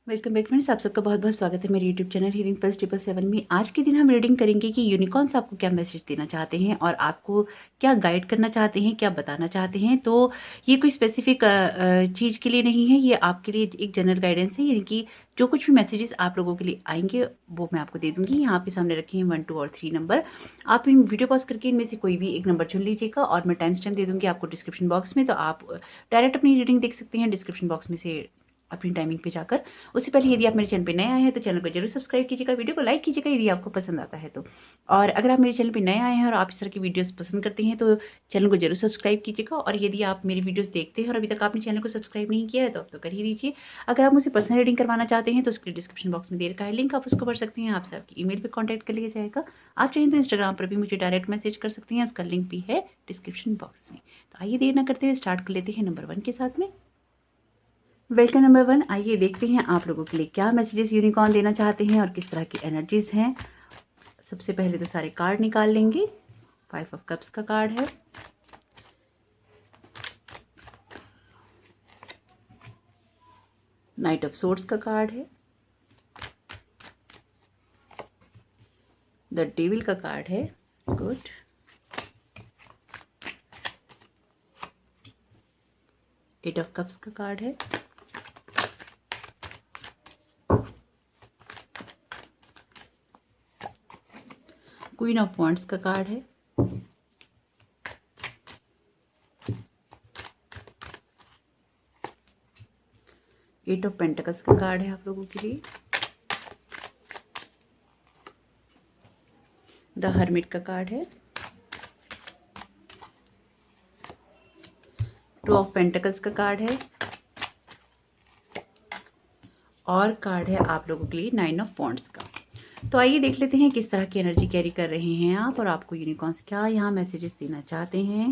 Welcome back friends, आप सबका बहुत बहुत स्वागत है मेरे यूट्यूब चैनल हीलिंग प्लस 777 में। आज के दिन हम रीडिंग करेंगे कि यूनिकॉर्न्स आपको क्या मैसेज देना चाहते हैं और आपको क्या गाइड करना चाहते हैं, क्या बताना चाहते हैं। तो ये कोई स्पेसिफिक चीज़ के लिए नहीं है, ये आपके लिए एक जनरल गाइडेंस है। यानी कि जो कुछ भी मैसेजेस आप लोगों के लिए आएंगे वो मैं आपको दे दूंगी। यहाँ पे सामने रखे हैं 1, 2 और 3 नंबर। आप इन वीडियो पॉज करके इनमें से कोई भी एक नंबर चुन लीजिएगा और मैं टाइम स्टैम्प दे दूंगी आपको डिस्क्रिप्शन बॉक्स में। तो आप डायरेक्ट अपनी रीडिंग देख सकते हैं डिस्क्रिप्शन बॉक्स में से अपनी टाइमिंग पे जाकर। उससे पहले यदि आप मेरे चैनल पे नए आए हैं तो चैनल को जरूर सब्सक्राइब कीजिएगा, वीडियो को लाइक कीजिएगा यदि आपको पसंद आता है तो। और अगर आप मेरे चैनल पे नए आए हैं और आप इस तरह की वीडियोस पसंद करते हैं तो चैनल को जरूर सब्सक्राइब कीजिएगा। और यदि आप मेरी वीडियोस देखते हैं और अभी तक आपने चैनल को सब्सक्राइब नहीं किया है तो आप तो कर ही दीजिए। अगर आप मुझे पर्सनल रीडिंग करवाना चाहते हैं तो उसके डिस्क्रिप्शन बॉक्स में दे रखा है लिंक, आप उसको पढ़ सकते हैं। आपसे आपकी ईमेल पर कॉन्टैक्ट कर लिया जाएगा। आप चाहें तो इंस्टाग्राम पर भी मुझे डायरेक्ट मैसेज कर सकते हैं, उसका लिंक भी है डिस्क्रिप्शन बॉक्स में। तो आइए देर ना करते हुए स्टार्ट कर लेते हैं नंबर 1 के साथ में। Welcome number 1। आइए देखते हैं आप लोगों के लिए क्या मैसेजेस यूनिकॉर्न देना चाहते हैं और किस तरह की एनर्जीज हैं। सबसे पहले तो सारे कार्ड निकाल लेंगे। 5 ऑफ कप्स का कार्ड है, नाइट ऑफ सोर्ड्स का कार्ड है, द डेविल का कार्ड है, गुड, एट ऑफ कप्स का कार्ड है, क्वीन ऑफ वॉन्ड्स का कार्ड है, एट ऑफ पेंटिकल्स का कार्ड है आप लोगों के लिए, द हर्मिट का कार्ड है, टू ऑफ पेंटिकल्स का कार्ड है और कार्ड है आप लोगों के लिए 9 ऑफ वॉन्ड्स का। तो आइए देख लेते हैं किस तरह की एनर्जी कैरी कर रहे हैं आप और आपको यूनिकॉर्न्स क्या यहाँ मैसेजेस देना चाहते हैं।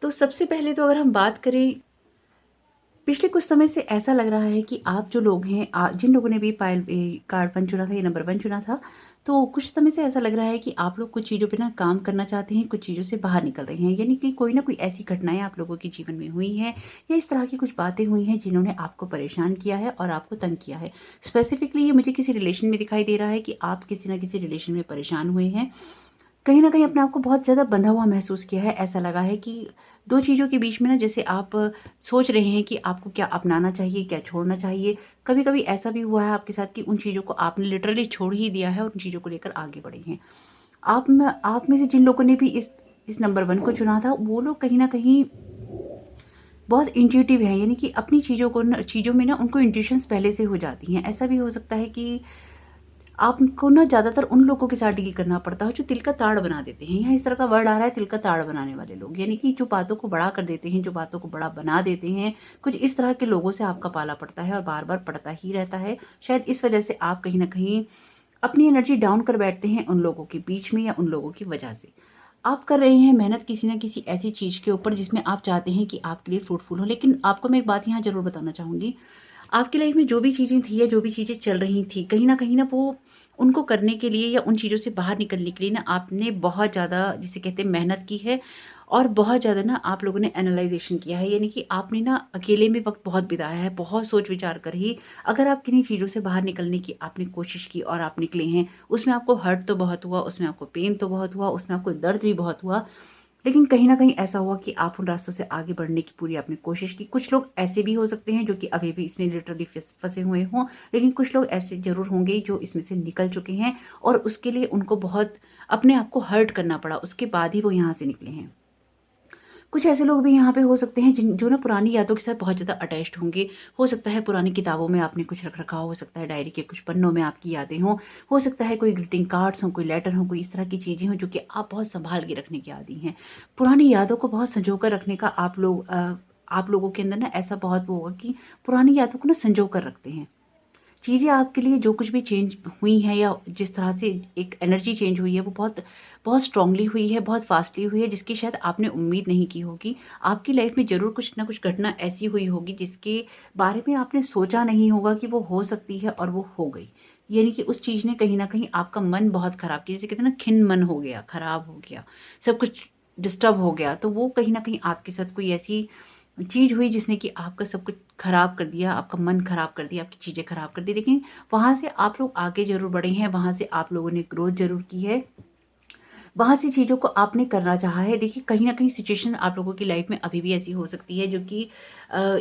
तो सबसे पहले तो अगर हम बात करें, पिछले कुछ समय से ऐसा लग रहा है कि आप जो लोग हैं, जिन लोगों ने भी कार्ड 1 चुना था या नंबर 1 चुना था, तो कुछ समय से ऐसा लग रहा है कि आप लोग कुछ चीज़ों पे ना काम करना चाहते हैं, कुछ चीज़ों से बाहर निकल रहे हैं। यानी कि कोई ना कोई ऐसी घटनाएं आप लोगों के जीवन में हुई हैं या इस तरह की कुछ बातें हुई हैं जिन्होंने आपको परेशान किया है और आपको तंग किया है। स्पेसिफिकली ये मुझे किसी रिलेशन में दिखाई दे रहा है कि आप किसी ना किसी रिलेशन में परेशान हुए हैं। कहीं न कहीं अपने आप को बहुत ज़्यादा बंधा हुआ महसूस किया है। ऐसा लगा है कि 2 चीज़ों के बीच में ना, जैसे आप सोच रहे हैं कि आपको क्या अपनाना चाहिए, क्या छोड़ना चाहिए। कभी-कभी ऐसा भी हुआ है आपके साथ कि उन चीज़ों को आपने लिटरली छोड़ ही दिया है और उन चीज़ों को लेकर आगे बढ़े हैं। आप में से जिन लोगों ने भी इस नंबर 1 को चुना था, वो लोग कहीं न कहीं बहुत इंट्यूटिव हैं। यानी कि अपनी चीज़ों में ना उनको इंट्यूशंस पहले से हो जाती हैं। ऐसा भी हो सकता है कि आपको ना ज़्यादातर उन लोगों के साथ डील करना पड़ता है जो तिल का ताड़ बना देते हैं। यहाँ इस तरह का वर्ड आ रहा है, तिल का ताड़ बनाने वाले लोग। यानी कि जो बातों को बड़ा कर देते हैं, जो बातों को बड़ा बना देते हैं, कुछ इस तरह के लोगों से आपका पाला पड़ता है और बार-बार पड़ता ही रहता है। शायद इस वजह से आप कहीं न कहीं अपनी एनर्जी डाउन कर बैठते हैं उन लोगों के बीच में या उन लोगों की वजह से। आप कर रहे हैं मेहनत किसी न किसी ऐसी चीज़ के ऊपर जिसमें आप चाहते हैं कि आपके लिए फ्रूटफुल हो। लेकिन आपको मैं एक बात यहाँ ज़रूर बताना चाहूँगी, आपकी लाइफ में जो भी चीज़ें थी या जो भी चीज़ें चल रही थी, कहीं न वो उनको करने के लिए या उन चीज़ों से बाहर निकलने के लिए ना आपने बहुत ज़्यादा, जिसे कहते हैं, मेहनत की है और बहुत ज़्यादा ना आप लोगों ने एनालाइज़ेशन किया है। यानी कि आपने ना अकेले में वक़्त बहुत बिताया है, बहुत सोच-विचार कर ही अगर आप किन्हीं चीज़ों से बाहर निकलने की आपने कोशिश की और आप निकले हैं, उसमें आपको हर्ट तो बहुत हुआ, उसमें आपको पेन तो बहुत हुआ, उसमें आपको दर्द भी बहुत हुआ। लेकिन कहीं न कहीं ऐसा हुआ कि आप उन रास्तों से आगे बढ़ने की पूरी आपने कोशिश की। कुछ लोग ऐसे भी हो सकते हैं जो कि अभी भी इसमें लिटरली फँसे हुए हों, लेकिन कुछ लोग ऐसे ज़रूर होंगे जो इसमें से निकल चुके हैं और उसके लिए उनको बहुत अपने आप को हर्ट करना पड़ा, उसके बाद ही वो यहाँ से निकले हैं। कुछ ऐसे लोग भी यहाँ पे हो सकते हैं जो ना पुरानी यादों के साथ बहुत ज़्यादा अटैच्ड होंगे। हो सकता है पुरानी किताबों में आपने कुछ रख रखा हो सकता है डायरी के कुछ पन्नों में आपकी यादें हों, हो सकता है कोई ग्रीटिंग कार्ड्स हों, कोई लेटर हो, कोई इस तरह की चीज़ें हों जो कि आप बहुत सँभाल के रखने की आदी हैं। पुरानी यादों को बहुत सँजो कर रखने का आप लोगों के अंदर ना ऐसा बहुत वो होगा कि पुरानी यादों को ना सँजो कर रखते हैं। चीज़ें आपके लिए जो कुछ भी चेंज हुई हैं या जिस तरह से एक एनर्जी चेंज हुई है वो बहुत बहुत स्ट्रांगली हुई है, बहुत फास्टली हुई है, जिसकी शायद आपने उम्मीद नहीं की होगी। आपकी लाइफ में ज़रूर कुछ ना कुछ घटना ऐसी हुई होगी जिसके बारे में आपने सोचा नहीं होगा कि वो हो सकती है और वो हो गई। यानी कि उस चीज़ ने कहीं न कहीं आपका मन बहुत ख़राब किया, जिसे कहते हैं ना, खिन्न मन हो गया, ख़राब हो गया, सब कुछ डिस्टर्ब हो गया। तो वो कहीं न कहीं आपके साथ कोई ऐसी चीज़ हुई जिसने कि आपका सब कुछ ख़राब कर दिया, आपका मन ख़राब कर दिया, आपकी चीज़ें ख़राब कर दी, लेकिन वहाँ से आप लोग आगे ज़रूर बढ़े हैं, वहाँ से आप लोगों ने ग्रोथ ज़रूर की है। वहाँ से चीज़ों को आपने करना चाहा है। देखिए, कहीं न कहीं सिचुएशन आप लोगों की लाइफ़ में अभी भी ऐसी हो सकती है जो कि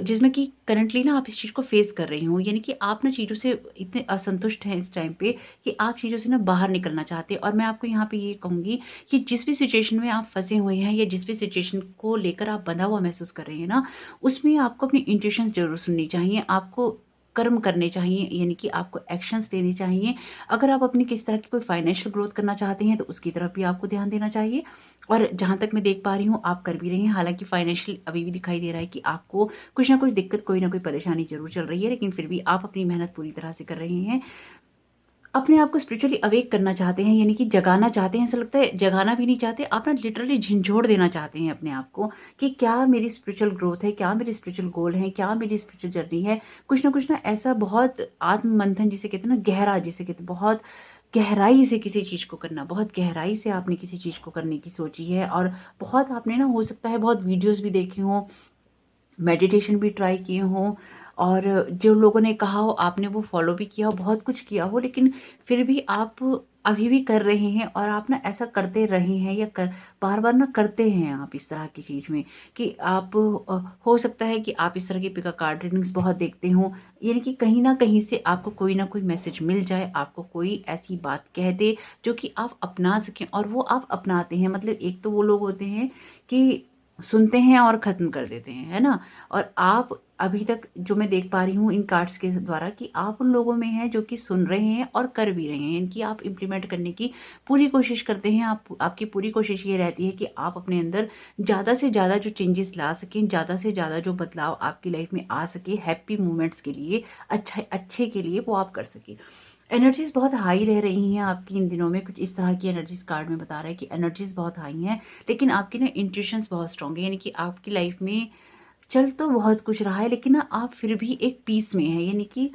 जिसमें कि करंटली ना आप इस चीज़ को फ़ेस कर रही हो। यानी कि आप ना चीज़ों से इतने असंतुष्ट हैं इस टाइम पे कि आप चीज़ों से ना बाहर निकलना चाहते हैं। और मैं आपको यहाँ पे ये कहूँगी कि जिस भी सिचुएशन में आप फँसे हुए हैं या जिस भी सिचुएशन को लेकर आप बँधा हुआ महसूस कर रहे हैं ना, उसमें आपको अपनी इंट्यूशंस ज़रूर सुननी चाहिए। आपको कर्म करने चाहिए, यानी कि आपको एक्शंस लेने चाहिए। अगर आप अपनी किसी तरह की कोई फाइनेंशियल ग्रोथ करना चाहते हैं तो उसकी तरफ भी आपको ध्यान देना चाहिए। और जहाँ तक मैं देख पा रही हूँ आप कर भी रही हैं। हालाँकि फाइनेंशियल अभी भी दिखाई दे रहा है कि आपको कुछ ना कुछ दिक्कत, कोई ना कोई परेशानी ज़रूर चल रही है, लेकिन फिर भी आप अपनी मेहनत पूरी तरह से कर रहे हैं। अपने आप को स्पिरिचुअली अवेक करना चाहते हैं, यानी कि जगाना चाहते हैं। ऐसा लगता है जगाना भी नहीं चाहते, आप ना लिटरली झिंझोड़ देना चाहते हैं अपने आप को कि क्या मेरी स्पिरिचुअल ग्रोथ है, क्या मेरी स्पिरिचुअल गोल है, क्या मेरी स्पिरिचुअल जर्नी है। कुछ ना कुछ ना ऐसा बहुत आत्म मंथन जिसे कहते हैं ना, गहरा जिसे कहते हैं, बहुत गहराई से किसी चीज़ को करना, बहुत गहराई से आपने किसी चीज़ को करने की सोची है। और बहुत आपने ना, हो सकता है बहुत वीडियोज़ भी देखी हों, मेडिटेशन भी ट्राई किए हों, और जो लोगों ने कहा हो आपने वो फॉलो भी किया हो, बहुत कुछ किया हो, लेकिन फिर भी आप अभी भी कर रहे हैं। और आप ना ऐसा करते रहे हैं या कर बार-बार ना करते हैं आप इस तरह की चीज़ में कि आप हो सकता है कि आप इस तरह की पिका कार्ड रीडिंग्स बहुत देखते हों, यानी कि कहीं न कहीं से आपको कोई ना कोई मैसेज मिल जाए, आपको कोई ऐसी बात कह दे जो कि आप अपना सकें और वो आप अपनाते हैं। मतलब एक तो वो लोग होते हैं कि सुनते हैं और ख़त्म कर देते हैं, है ना? और आप अभी तक जो मैं देख पा रही हूँ इन कार्ड्स के द्वारा कि आप उन लोगों में हैं जो कि सुन रहे हैं और कर भी रहे हैं। इनकी आप इम्प्लीमेंट करने की पूरी कोशिश करते हैं। आपकी पूरी कोशिश ये रहती है कि आप अपने अंदर ज़्यादा से ज़्यादा जो चेंजेस ला सकें, ज़्यादा से ज़्यादा जो बदलाव आपकी लाइफ में आ सके, हैप्पी मोमेंट्स के लिए, अच्छे के लिए वो आप कर सकें। एनर्जीज़ बहुत हाई रह रही हैं आपकी इन दिनों में, कुछ इस तरह की एनर्जीज़ कार्ड में बता रहा है कि एनर्जीज़ बहुत हाई हैं, लेकिन आपकी ना इंट्यूशंस बहुत स्ट्रॉन्ग है। यानी कि आपकी लाइफ में चल तो बहुत कुछ रहा है, लेकिन ना आप फिर भी एक पीस में हैं। यानी कि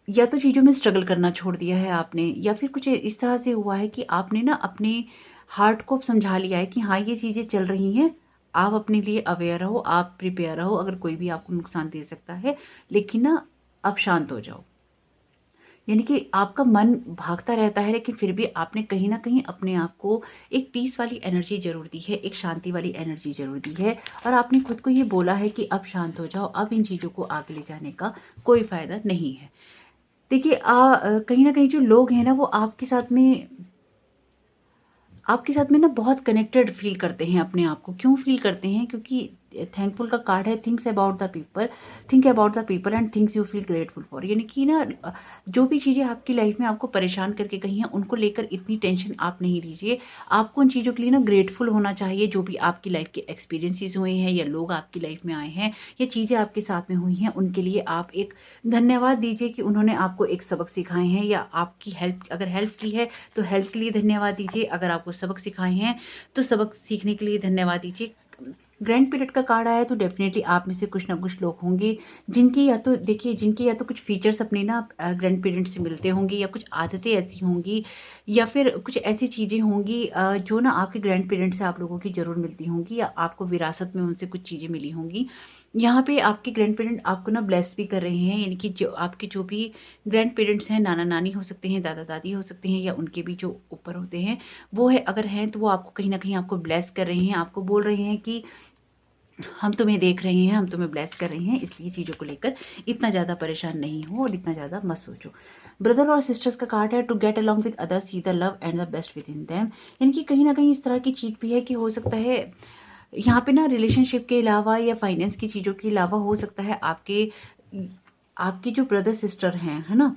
या तो चीज़ों में स्ट्रगल करना छोड़ दिया है आपने, या फिर कुछ इस तरह से हुआ है कि आपने ना अपने हार्ट को समझा लिया है कि हाँ, ये चीज़ें चल रही हैं। आप अपने लिए अवेयर रहो, आप प्रिपेयर रहो, अगर कोई भी आपको नुकसान दे सकता है, लेकिन ना अब शांत हो जाओ। यानी कि आपका मन भागता रहता है, लेकिन फिर भी आपने कहीं न कहीं अपने आप को एक पीस वाली एनर्जी ज़रूर दी है, एक शांति वाली एनर्जी ज़रूर दी है। और आपने खुद को ये बोला है कि अब शांत हो जाओ, अब इन चीज़ों को आगे ले जाने का कोई फ़ायदा नहीं है। देखिए, कहीं न कहीं जो लोग हैं ना, वो आपके साथ में ना बहुत कनेक्टेड फ़ील करते हैं अपने आप को। क्यों फ़ील करते हैं? क्योंकि थैंकफुल का कार्ड है, think about the people and things you feel grateful for. यानी कि ना जो भी चीज़ें आपकी लाइफ़ में आपको परेशान करके गई हैं, उनको लेकर इतनी टेंशन आप नहीं लीजिए। आपको उन चीज़ों के लिए ना ग्रेटफुल होना चाहिए, जो भी आपकी लाइफ़ के एक्सपीरियंसेस हुए हैं या लोग आपकी लाइफ़ में आए हैं या चीज़ें आपके साथ में हुई हैं, उनके लिए आप एक धन्यवाद दीजिए कि उन्होंने आपको एक सबक सिखाए हैं, या आपकी अगर हेल्प की है तो हेल्प के लिए धन्यवाद दीजिए। अगर आपको सबक सिखाए हैं तो सबक सीखने के लिए धन्यवाद दीजिए। ग्रैंड पीरियड का कार्ड आया तो डेफिनेटली आप में से कुछ ना कुछ लोग होंगे जिनकी या तो कुछ फीचर्स अपने ना ग्रैंड पेरेंट से मिलते होंगे, या कुछ आदतें ऐसी होंगी, या फिर कुछ ऐसी चीज़ें होंगी जो ना आपके ग्रैंड पेरेंट से आप लोगों की ज़रूर मिलती होंगी, या आपको विरासत में उनसे कुछ चीज़ें मिली होंगी। यहाँ पे आपके ग्रैंड पेरेंट आपको ना ब्लेस भी कर रहे हैं, यानी कि जो भी ग्रैंड पेरेंट्स हैं, नाना नानी हो सकते हैं, दादा दादी हो सकते हैं, या उनके भी जो ऊपर होते हैं वो है, अगर हैं तो वो आपको कहीं ना कहीं आपको ब्लेस कर रहे हैं, आपको बोल रहे हैं कि हम तुम्हें देख रहे हैं, हम तुम्हें ब्लेस कर रहे हैं, इसलिए चीज़ों को लेकर इतना ज़्यादा परेशान नहीं हो और इतना ज़्यादा मत सोचो। ब्रदर और सिस्टर्स का कार्ड है, to get along with others, see the love and the best within them. यानी कि कहीं ना कहीं इस तरह की चीज़ भी है कि हो सकता है यहाँ पे ना रिलेशनशिप के अलावा या फाइनेंस की चीज़ों के अलावा, हो सकता है आपके जो ब्रदर सिस्टर हैं, है ना,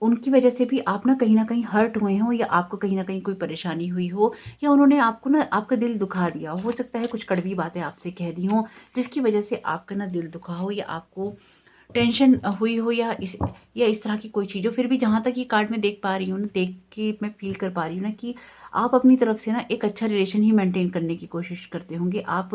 उनकी वजह से भी आप ना कहीं हर्ट हुए हों, या आपको कहीं न कहीं कोई परेशानी हुई हो, या उन्होंने आपको ना आपका दिल दुखा दिया हो। हो सकता है कुछ कड़वी बातें आपसे कह दी हों, जिसकी वजह से आपका ना दिल दुखा हो, या आपको टेंशन हुई हो, या इस तरह की कोई चीज़ हो। फिर भी जहाँ तक ये कार्ड मैं देख पा रही हूँ ना, देख के मैं फ़ील कर पा रही हूँ ना कि आप अपनी तरफ से ना एक अच्छा रिलेशन ही मेंटेन करने की कोशिश करते होंगे। आप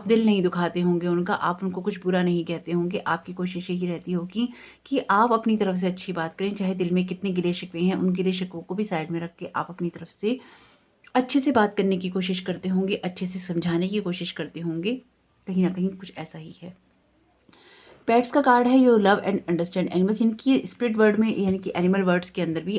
दिल नहीं दुखाते होंगे उनका, आप उनको कुछ बुरा नहीं कहते होंगे। आपकी कोशिश यही रहती होगी कि आप अपनी तरफ से अच्छी बात करें, चाहे दिल में कितने गिले-शिकवे हैं, उन गिले-शिकवों को भी साइड में रख के आप अपनी तरफ से अच्छे से बात करने की कोशिश करते होंगे, अच्छे से समझाने की कोशिश करते होंगे। कहीं ना कहीं कुछ ऐसा ही है। पेट्स का कार्ड है you love and understand animals, इनकी स्पिरिट वर्ड में यानी कि एनिमल वर्ड्स के अंदर भी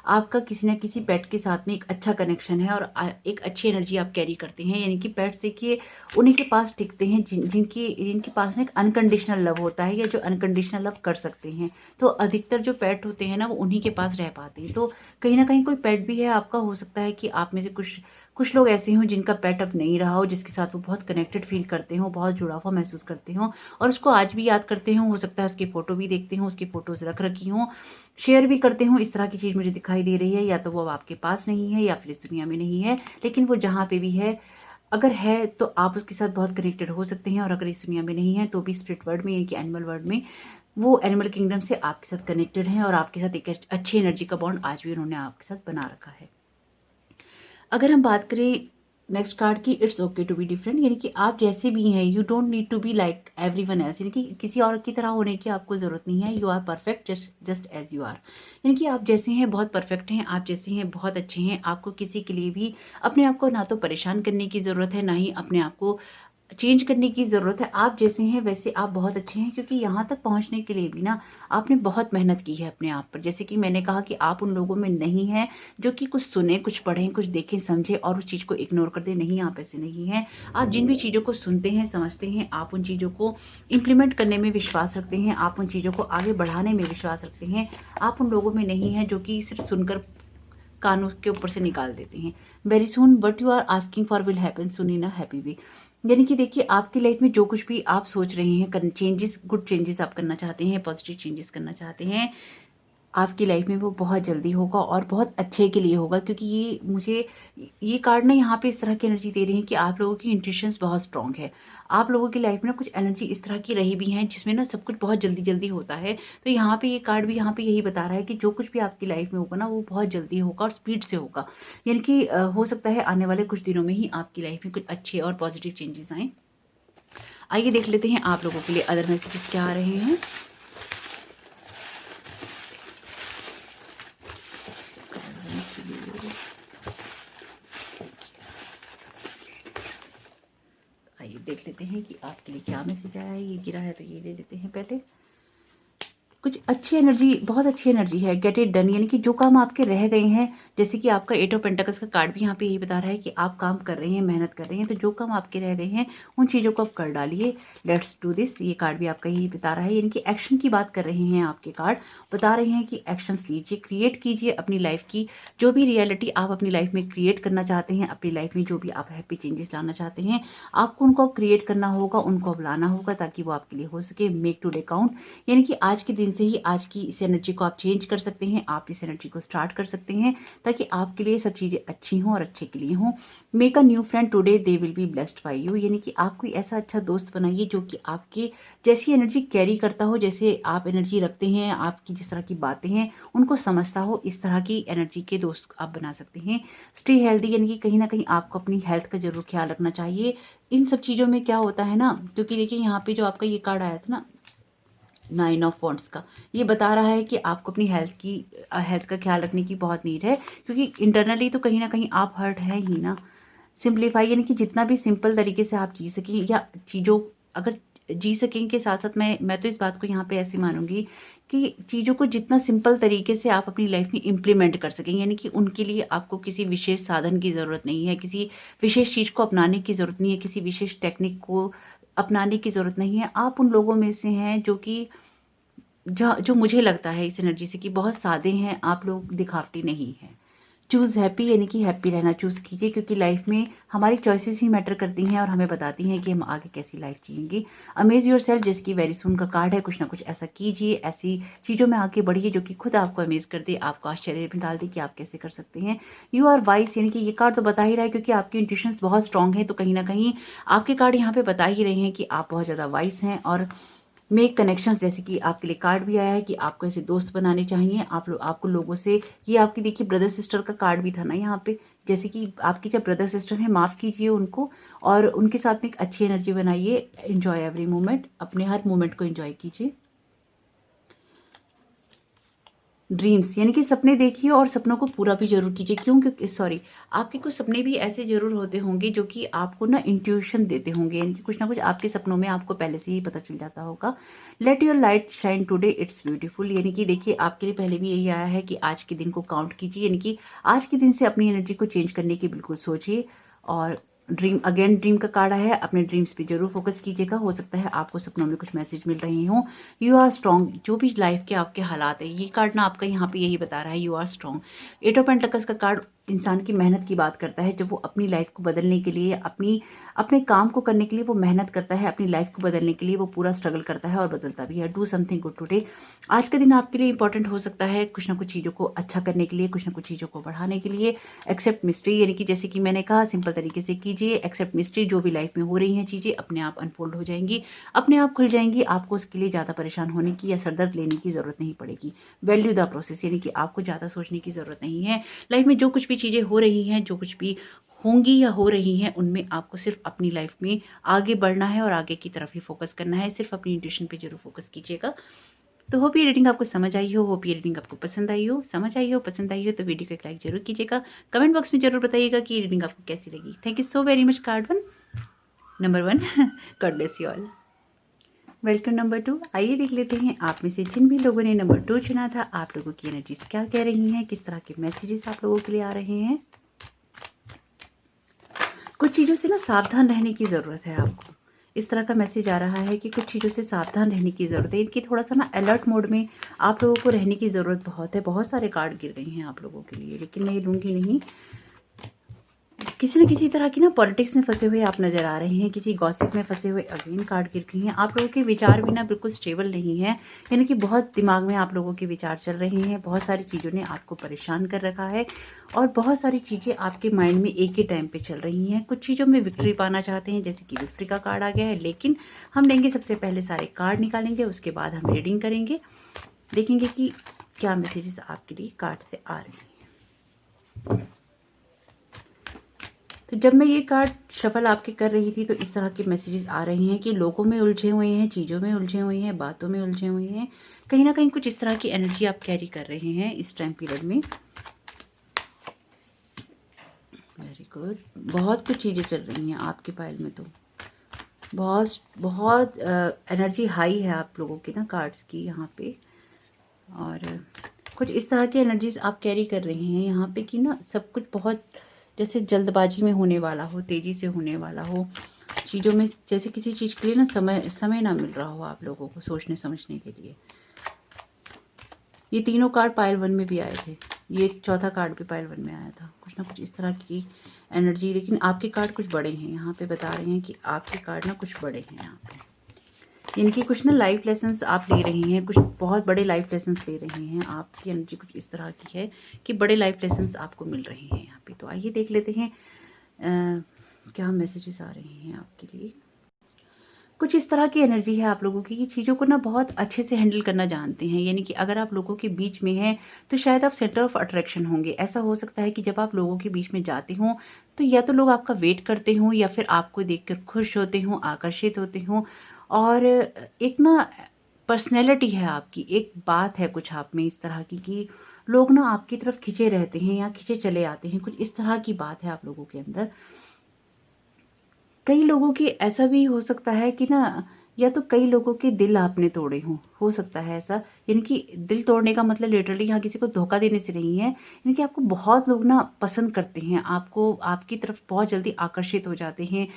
आपका किसी ना किसी पेट के साथ में एक अच्छा कनेक्शन है और एक अच्छी एनर्जी आप कैरी करते हैं। यानी कि पेट्स देखिए उन्हीं के पास टिकते हैं जिनके पास ना एक अनकंडीशनल लव होता है या जो अनकंडीशनल लव कर सकते हैं। तो अधिकतर जो पेट होते हैं ना वो उन्हीं के पास रह पाते हैं। तो कहीं ना कहीं कोई पेट भी है आपका, हो सकता है कि आप में से कुछ लोग ऐसे हों जिनका पेट अब नहीं रहा हो, जिसके साथ वो बहुत कनेक्टेड फील करते हो, बहुत जुड़ाव महसूस करते हो और उसको आज भी याद करते हो सकता है उसकी फ़ोटो भी देखते हो, उसकी फ़ोटोज़ रख रखी हों, शेयर भी करते हो। इस तरह की चीज़ मुझे दिखाई दे रही है, या तो वो आपके पास नहीं है या फिर इस दुनिया में नहीं है, लेकिन वो जहाँ पे भी है, अगर है तो आप उसके साथ बहुत कनेक्टेड हो सकते हैं और अगर इस दुनिया में नहीं है तो भी स्पिरिट वर्ल्ड में यानी कि एनिमल वर्ल्ड में वो एनिमल किंगडम से आपके साथ कनेक्टेड हैं और आपके साथ एक अच्छी एनर्जी का बॉन्ड आज भी उन्होंने आपके साथ बना रखा है। अगर हम बात करें नेक्स्ट कार्ड की, it's okay to be different, यानी कि आप जैसे भी हैं, you don't need to be like everyone else, यानी कि किसी और की तरह होने की आपको ज़रूरत नहीं है। You are perfect just as you are, यानी कि आप जैसे हैं बहुत परफेक्ट हैं, आप जैसे हैं बहुत अच्छे हैं। आपको किसी के लिए भी अपने आप को ना तो परेशान करने की ज़रूरत है, ना ही अपने आप को चेंज करने की ज़रूरत है। आप जैसे हैं वैसे आप बहुत अच्छे हैं, क्योंकि यहाँ तक पहुँचने के लिए भी ना आपने बहुत मेहनत की है अपने आप पर। जैसे कि मैंने कहा कि आप उन लोगों में नहीं हैं जो कि कुछ सुने, कुछ पढ़ें, कुछ देखें, समझें और उस चीज़ को इग्नोर कर दें। नहीं, आप ऐसे नहीं हैं। आप जिन भी चीज़ों को सुनते हैं, समझते हैं, आप उन चीज़ों को इम्प्लीमेंट करने में विश्वास रखते हैं, आप उन चीज़ों को आगे बढ़ाने में विश्वास रखते हैं। आप उन लोगों में नहीं हैं जो कि सिर्फ सुनकर कानों के ऊपर से निकाल देते हैं। Very soon what you are asking for will happen soon in a happy way, यानी कि देखिए आपकी लाइफ में जो कुछ भी आप सोच रहे हैं, चेंजेस, गुड चेंजेस आप करना चाहते हैं, पॉजिटिव चेंजेस करना चाहते हैं, आपकी लाइफ में वो बहुत जल्दी होगा और बहुत अच्छे के लिए होगा। क्योंकि ये कार्ड ना यहाँ पे इस तरह की एनर्जी दे रही है कि आप लोगों की इंट्यूशंस बहुत स्ट्रांग है। आप लोगों की लाइफ में ना कुछ एनर्जी इस तरह की रही भी हैं जिसमें ना सब कुछ बहुत जल्दी जल्दी होता है। तो यहाँ पे ये कार्ड भी यहाँ पे यही बता रहा है कि जो कुछ भी आपकी लाइफ में होगा ना वो बहुत जल्दी होगा और स्पीड से होगा। यानी कि हो सकता है आने वाले कुछ दिनों में ही आपकी लाइफ में कुछ अच्छे और पॉजिटिव चेंजेस आए। आइए देख लेते हैं आप लोगों के लिए अदर मैसेजेस क्या आ रहे हैं। आइए देख लेते हैं कि आपके लिए क्या मैसेज आया है। ये गिरा है तो ये ले लेते हैं पहले। कुछ अच्छी एनर्जी, बहुत अच्छी एनर्जी है, गेट इट डन, यानी कि जो काम आपके रह गए हैं, जैसे कि आपका 8 ऑफ पेंटिकल्स का कार्ड भी यहाँ पे यही बता रहा है कि आप काम कर रहे हैं, मेहनत कर रहे हैं, तो जो काम आपके रह गए हैं उन चीज़ों को आप कर डालिए। लेट्स डू दिस, ये कार्ड भी आपका यही बता रहा है, यानी कि एक्शन की बात कर रहे हैं आपके कार्ड, बता रहे हैं कि एक्शंस लीजिए, क्रिएट कीजिए अपनी लाइफ की जो भी रियलिटी आप अपनी लाइफ में क्रिएट करना चाहते हैं, अपनी लाइफ में जो भी आप हैप्पी चेंजेस लाना चाहते हैं, आपको उनको क्रिएट करना होगा, उनको अब लाना होगा ताकि वो आपके लिए हो सके। मेक टुडे काउंट, यानी कि आज के दिन से ही आज की इस एनर्जी को आप चेंज कर सकते हैं, आप इस एनर्जी को स्टार्ट कर सकते हैं ताकि आपके लिए सब चीज़ें अच्छी हों और अच्छे के लिए हों। Make a new friend today, they will be blessed by you, यानी कि आप कोई ऐसा अच्छा दोस्त बनाइए जो कि आपके जैसी एनर्जी कैरी करता हो, जैसे आप एनर्जी रखते हैं, आपकी जिस तरह की बातें हैं उनको समझता हो, इस तरह की एनर्जी के दोस्त आप बना सकते हैं। स्टे हेल्दी, यानी कि कहीं ना कहीं आपको अपनी हेल्थ का जरूर ख्याल रखना चाहिए। इन सब चीज़ों में क्या होता है ना, क्योंकि देखिए यहाँ पे जो आपका ये कार्ड आया था ना 9 ऑफ वॉन्ड्स का, ये बता रहा है कि आपको अपनी हेल्थ का ख्याल रखने की बहुत नीड है, क्योंकि इंटरनली तो कहीं ना कहीं आप हर्ट है ही ना। सिंप्लीफाई, यानी कि जितना भी सिंपल तरीके से आप जी सकें या चीज़ों अगर जी सकें के साथ साथ मैं तो इस बात को यहाँ पे ऐसे मानूंगी कि चीज़ों को जितना सिंपल तरीके से आप अपनी लाइफ में इम्प्लीमेंट कर सकें, यानी कि उनके लिए आपको किसी विशेष साधन की ज़रूरत नहीं है, किसी विशेष चीज़ को अपनाने की ज़रूरत नहीं है, किसी विशेष टेक्निक को अपनाने की ज़रूरत नहीं है। आप उन लोगों में से हैं जो मुझे लगता है इस एनर्जी से कि बहुत सादे हैं, आप लोग दिखावटी नहीं हैं। चूज़ हैप्पी, यानी कि हैप्पी रहना चूज़ कीजिए, क्योंकि लाइफ में हमारी चॉइसेस ही मैटर करती हैं और हमें बताती हैं कि हम आगे कैसी लाइफ जिएंगे। अमेज योर सेल्फ, जैसे कि वेरी सून का कार्ड है, कुछ ना कुछ ऐसा कीजिए, ऐसी चीज़ों में आगे बढ़िए जो कि खुद आपको अमेज कर दे, आपको आश्चर्य में डाल दे कि आप कैसे कर सकते हैं। यू आर वाइस, यानी कि ये कार्ड तो बता ही रहा है क्योंकि आपकी इंट्यूशंस बहुत स्ट्रांग है, तो कहीं ना कहीं आपके कार्ड यहाँ पे बता ही रहे हैं कि आप बहुत ज़्यादा वाइस हैं। और मेक कनेक्शंस, जैसे कि आपके लिए कार्ड भी आया है कि आपको ऐसे दोस्त बनाने चाहिए, आपको लोगों से, ये आपकी देखिए ब्रदर सिस्टर का कार्ड भी था ना यहाँ पे, जैसे कि आपकी जब ब्रदर सिस्टर है माफ़ कीजिए उनको और उनके साथ में एक अच्छी एनर्जी बनाइए। एंजॉय एवरी मोमेंट, अपने हर मोमेंट को एंजॉय कीजिए। ड्रीम्स यानी कि सपने देखिए और सपनों को पूरा भी ज़रूर कीजिए। क्यों? क्योंकि सॉरी, आपके कुछ सपने भी ऐसे ज़रूर होते होंगे जो कि आपको ना इंट्यूशन देते होंगे, यानी कि कुछ ना कुछ आपके सपनों में आपको पहले से ही पता चल जाता होगा। Let your light shine today it's beautiful, यानी कि देखिए आपके लिए पहले भी यही आया है कि आज के दिन को काउंट कीजिए, यानी कि आज के दिन से अपनी एनर्जी को चेंज करने की बिल्कुल सोचिए। और ड्रीम का कार्ड है, अपने ड्रीम्स पे जरूर फोकस कीजिएगा। हो सकता है आपको सपनों में कुछ मैसेज मिल रहे हों। यू आर स्ट्रॉन्ग, जो भी लाइफ के आपके हालात है, ये कार्ड ना आपका यहाँ पे यही बता रहा है, you are strong. Eight of pentacles का कार्ड इंसान की मेहनत की बात करता है। जब वो अपनी लाइफ को बदलने के लिए, अपने काम को करने के लिए वो मेहनत करता है, अपनी लाइफ को बदलने के लिए वो पूरा स्ट्रगल करता है और बदलता भी है। Do something good today. आज का दिन आपके लिए इंपॉर्टेंट हो सकता है कुछ ना कुछ चीज़ों को अच्छा करने के लिए, कुछ ना कुछ चीज़ों को बढ़ाने के लिए। एक्सेप्ट मिस्ट्री, यानी कि जैसे कि मैंने कहा सिंपल तरीके से कीजिए। एक्सेप्ट मिस्ट्री, जो भी लाइफ में हो रही हैं चीज़ें अपने आप अनफोल्ड हो जाएंगी, अपने आप खुल जाएंगी। आपको उसके लिए ज़्यादा परेशान होने की या सरदर्द लेने की ज़रूरत नहीं पड़ेगी। वैल्यू द प्रोसेस, यानी कि आपको ज़्यादा सोचने की ज़रूरत नहीं है। लाइफ में जो कुछ भी चीज़ें हो रही हैं, जो कुछ भी होंगी या हो रही हैं, उनमें आपको सिर्फ अपनी लाइफ में आगे बढ़ना है और आगे की तरफ ही फोकस करना है। सिर्फ अपनी इंट्यूशन पे जरूर फोकस कीजिएगा। तो होप ये रीडिंग आपको समझ आई हो, होप ये रीडिंग आपको पसंद आई हो। समझ आई हो, पसंद आई हो तो वीडियो को एक लाइक जरूर कीजिएगा। कमेंट बॉक्स में जरूर बताइएगा कि ये रीडिंग आपको कैसी लगी। Thank you so very much card one, number 1। God bless you all. Welcome number 2। आइए देख लेते हैं आप में से जिन भी लोगों ने नंबर 2 चुना था, आप लोगों की एनर्जीज क्या कह रही हैं, किस तरह के मैसेजेस आप लोगों के लिए आ रहे हैं। कुछ चीज़ों से ना सावधान रहने की ज़रूरत है आपको। इस तरह का मैसेज आ रहा है कि कुछ चीज़ों से सावधान रहने की ज़रूरत है। इनकी थोड़ा सा ना अलर्ट मोड में आप लोगों को रहने की ज़रूरत बहुत है। बहुत सारे कार्ड गिर रहे हैं आप लोगों के लिए, लेकिन मैं ये लूँगी नहीं। किसी न किसी तरह की ना पॉलिटिक्स में फंसे हुए आप नज़र आ रहे हैं, किसी गॉसिप में फंसे हुए अगेन कार्ड गिर गई हैं। आप लोगों के विचार भी ना बिल्कुल स्टेबल नहीं है, यानी कि बहुत दिमाग में आप लोगों के विचार चल रहे हैं। बहुत सारी चीज़ों ने आपको परेशान कर रखा है और बहुत सारी चीज़ें आपके माइंड में एक ही टाइम पे चल रही हैं। कुछ चीज़ों में विक्ट्री पाना चाहते हैं, जैसे कि विक्ट्री का कार्ड आ गया है, लेकिन हम लेंगे सबसे पहले सारे कार्ड निकालेंगे, उसके बाद हम रीडिंग करेंगे, देखेंगे कि क्या मैसेजेस आपके लिए कार्ड से आ रहे हैं। तो जब मैं ये कार्ड शफल आपके कर रही थी तो इस तरह के मैसेजेस आ रहे हैं कि लोगों में उलझे हुए हैं, चीज़ों में उलझे हुए हैं, बातों में उलझे हुए हैं। कहीं ना कहीं कुछ इस तरह की एनर्जी आप कैरी कर रहे हैं इस टाइम पीरियड में। Very good. बहुत कुछ चीज़ें चल रही हैं आपके पाइल में, तो बहुत बहुत एनर्जी हाई है आप लोगों की ना कार्ड्स की यहाँ पे। और कुछ इस तरह की एनर्जीज आप कैरी कर रहे हैं यहाँ पे कि ना सब कुछ बहुत जैसे जल्दबाजी में होने वाला हो, तेज़ी से होने वाला हो चीज़ों में, जैसे किसी चीज़ के लिए ना समय ना मिल रहा हो आप लोगों को सोचने समझने के लिए। ये तीनों कार्ड पाइल 1 में भी आए थे, ये चौथा कार्ड भी पाइल 1 में आया था। कुछ ना कुछ इस तरह की एनर्जी, लेकिन आपके कार्ड कुछ बड़े हैं यहाँ पे बता रहे हैं कि आपके कार्ड ना कुछ बड़े हैं यहाँ पे। इनकी कुछ ना लाइफ लेसन्स आप ले रही हैं, कुछ बहुत बड़े लाइफ लेसन्स ले रहे हैं। आपकी एनर्जी कुछ इस तरह की है कि बड़े लाइफ लेसन्स आपको मिल रहे हैं यहाँ पे। तो आइए देख लेते हैं क्या मैसेजेस आ रहे हैं आपके लिए। कुछ इस तरह की एनर्जी है आप लोगों की कि चीज़ों को ना बहुत अच्छे से हैंडल करना जानते हैं, यानी कि अगर आप लोगों के बीच में हैं तो शायद आप सेंटर ऑफ अट्रैक्शन होंगे। ऐसा हो सकता है कि जब आप लोगों के बीच में जाते हों तो या तो लोग आपका वेट करते हों या फिर आपको देखकर खुश होते हों, आकर्षित होते हों। और एक ना पर्सनैलिटी है आपकी, एक बात है कुछ आप में इस तरह की कि लोग ना आपकी तरफ खिंचे रहते हैं या खिंचे चले आते हैं। कुछ इस तरह की बात है आप लोगों के अंदर। कई लोगों की ऐसा भी हो सकता है कि ना, या तो कई लोगों के दिल आपने तोड़े हों, हो सकता है ऐसा। यानी कि दिल तोड़ने का मतलब लिटरली यहाँ किसी को धोखा देने से नहीं है, यानी कि आपको बहुत लोग ना पसंद करते हैं, आपको आपकी तरफ बहुत जल्दी आकर्षित हो जाते हैं।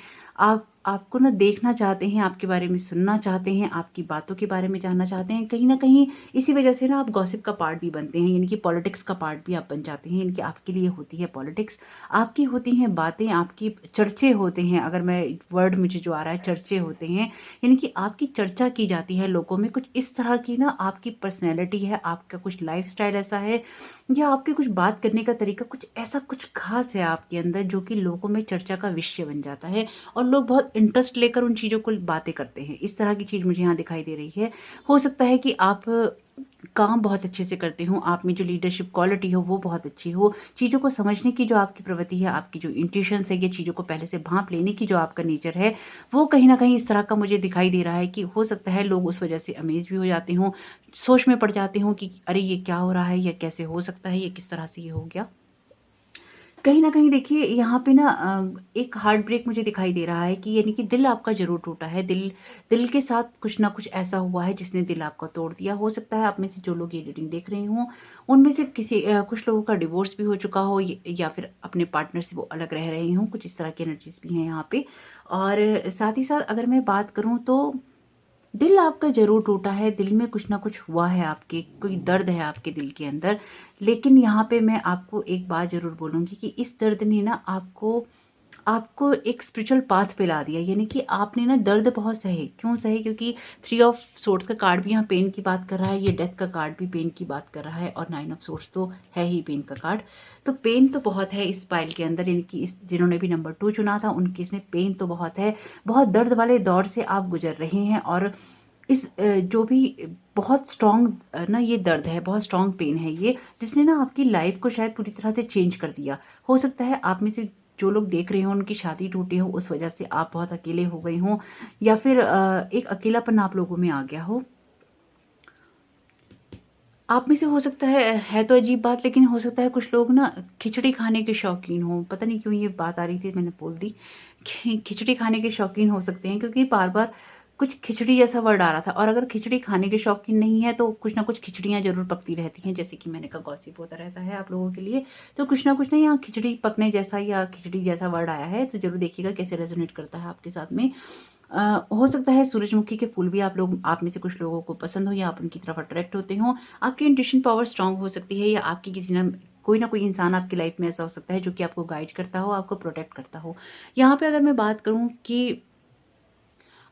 आपको ना देखना चाहते हैं, आपके बारे में सुनना चाहते हैं, आपकी बातों के बारे में जानना चाहते हैं। कहीं ना कहीं इसी वजह से ना आप गॉसिप का पार्ट भी बनते हैं, यानी कि पॉलिटिक्स का पार्ट भी आप बन जाते हैं। यानी कि आपके लिए होती है पॉलिटिक्स, आपकी होती हैं बातें, आपकी चर्चे होते हैं। अगर मैं वर्ड मुझे जो आ रहा है चर्चे होते हैं, यानी कि आपकी चर्चा की जाती है लोगों में। कुछ इस तरह की ना आपकी पर्सनैलिटी है, आपका कुछ लाइफ स्टाइल ऐसा है या आपके कुछ बात करने का तरीका कुछ ऐसा कुछ खास है आपके अंदर जो कि लोगों में चर्चा का विषय बन जाता है और लोग बहुत इंटरेस्ट लेकर उन चीज़ों को बातें करते हैं। इस तरह की चीज़ मुझे यहाँ दिखाई दे रही है। हो सकता है कि आप काम बहुत अच्छे से करते हो, आप में जो लीडरशिप क्वालिटी हो वो बहुत अच्छी हो, चीज़ों को समझने की जो आपकी प्रवृत्ति है, आपकी जो इंट्यूशंस है, ये चीज़ों को पहले से भाँप लेने की जो आपका नेचर है, वो कहीं न कहीं इस तरह का मुझे दिखाई दे रहा है कि हो सकता है लोग उस वजह से अमेज़ भी हो जाते हों, सोच में पड़ जाते हों कि अरे! ये क्या हो रहा है? या कैसे हो सकता है? ये किस तरह से ये हो गया? कहीं न कहीं देखिए यहाँ पे ना एक हार्ट ब्रेक मुझे दिखाई दे रहा है कि यानी कि दिल आपका ज़रूर टूटा है। दिल दिल के साथ कुछ न कुछ ऐसा हुआ है जिसने दिल आपका तोड़ दिया। हो सकता है आप में से जो लोग ये रीडिंग देख रहे हों, उनमें से कुछ लोगों का डिवोर्स भी हो चुका हो या फिर अपने पार्टनर से वो अलग रह रहे हों। कुछ इस तरह की एनर्जीज़ भी हैं यहाँ पे। और साथ ही साथ अगर मैं बात करूँ तो दिल आपका ज़रूर टूटा है, दिल में कुछ ना कुछ हुआ है आपके, कोई दर्द है आपके दिल के अंदर। लेकिन यहाँ पे मैं आपको एक बात ज़रूर बोलूँगी कि इस दर्द ने ना आपको आपको एक स्पिरिचुअल पाथ पे ला दिया। यानी कि आपने ना दर्द बहुत सहे। क्यों सहे? क्योंकि 3 ऑफ सोर्ड्स का कार्ड भी यहाँ पेन की बात कर रहा है, ये डेथ का कार्ड भी पेन की बात कर रहा है और 9 ऑफ सोर्ड्स तो है ही पेन का कार्ड। तो पेन तो बहुत है इस पाइल के अंदर, यानी कि इस जिन्होंने भी नंबर 2 चुना था उनकी इसमें पेन तो बहुत है। बहुत दर्द वाले दौर से आप गुज़र रहे हैं और इस जो भी बहुत स्ट्रॉन्ग ना ये दर्द है, बहुत स्ट्रॉन्ग पेन है ये, जिसने ना आपकी लाइफ को शायद पूरी तरह से चेंज कर दिया। हो सकता है आप में से जो लोग देख रहे हों उनकी शादी टूटी हो, उस वजह से आप बहुत अकेले हो गए हों या फिर एक अकेलापन आप लोगों में आ गया हो। आप में से हो सकता है तो अजीब बात, लेकिन हो सकता है कुछ लोग ना खिचड़ी खाने के शौकीन हों। पता नहीं क्यों ये बात आ रही थी, मैंने बोल दी कि खिचड़ी खाने के शौकीन हो सकते हैं, क्योंकि बार-बार कुछ खिचड़ी जैसा वर्ड आ रहा था। और अगर खिचड़ी खाने के शौकीन नहीं है तो कुछ ना कुछ खिचड़ियाँ ज़रूर पकती रहती हैं, जैसे कि मैंने कहा गॉसिप होता रहता है आप लोगों के लिए। तो कुछ ना कुछ ना यहाँ खिचड़ी पकने जैसा या खिचड़ी जैसा वर्ड आया है, तो ज़रूर देखिएगा कैसे रेज़ोनेट करता है आपके साथ में। हो सकता है सूरजमुखी के फूल भी आप में से कुछ लोगों को पसंद हो या आप उनकी तरफ अट्रैक्ट होते हो। आपकी इंट्यूशन पावर स्ट्रांग हो सकती है या आपकी कोई ना कोई इंसान आपकी लाइफ में ऐसा हो सकता है जो कि आपको गाइड करता हो, आपको प्रोटेक्ट करता हो। यहाँ पे अगर मैं बात करूँ कि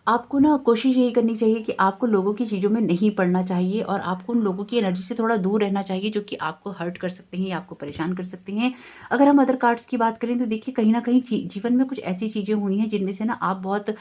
आपको ना कोशिश यही करनी चाहिए कि आपको लोगों की चीज़ों में नहीं पड़ना चाहिए और आपको उन लोगों की एनर्जी से थोड़ा दूर रहना चाहिए जो कि आपको हर्ट कर सकते हैं या आपको परेशान कर सकते हैं। अगर हम अदर कार्ड्स की बात करें तो देखिए कहीं न कहीं जीवन में कुछ ऐसी चीज़ें हुई हैं जिनमें से ना आप बहुत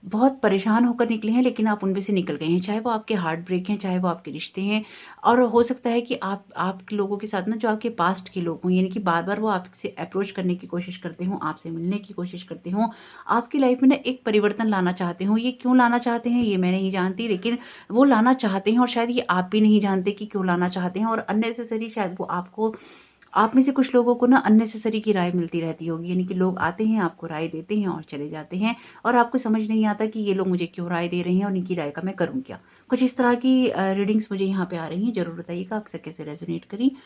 बहुत परेशान होकर निकले हैं, लेकिन आप उनमें से निकल गए हैं। चाहे वो आपके हार्ट ब्रेक हैं, चाहे वो आपके रिश्ते हैं। और हो सकता है कि आप लोगों के साथ ना जो आपके पास्ट के लोग हों, यानी कि बार-बार वो आपसे अप्रोच करने की कोशिश करते हों, आपसे मिलने की कोशिश करते हों, आपकी लाइफ में ना एक परिवर्तन लाना चाहते हों। ये क्यों लाना चाहते हैं ये मैं नहीं जानती, लेकिन वो लाना चाहते हैं और शायद ये आप भी नहीं जानते कि क्यों लाना चाहते हैं। और अननेसेसरी शायद वो आपको आप में से कुछ लोगों को ना अननेसेसरी की राय मिलती रहती होगी, यानी कि लोग आते हैं, आपको राय देते हैं और चले जाते हैं और आपको समझ नहीं आता कि ये लोग मुझे क्यों राय दे रहे हैं और इनकी राय का मैं करूँ क्या? कुछ इस तरह की रीडिंग्स मुझे यहाँ पे आ रही हैं, ज़रूर बताइएगा आपसे कैसे रेज़ोनेट करी।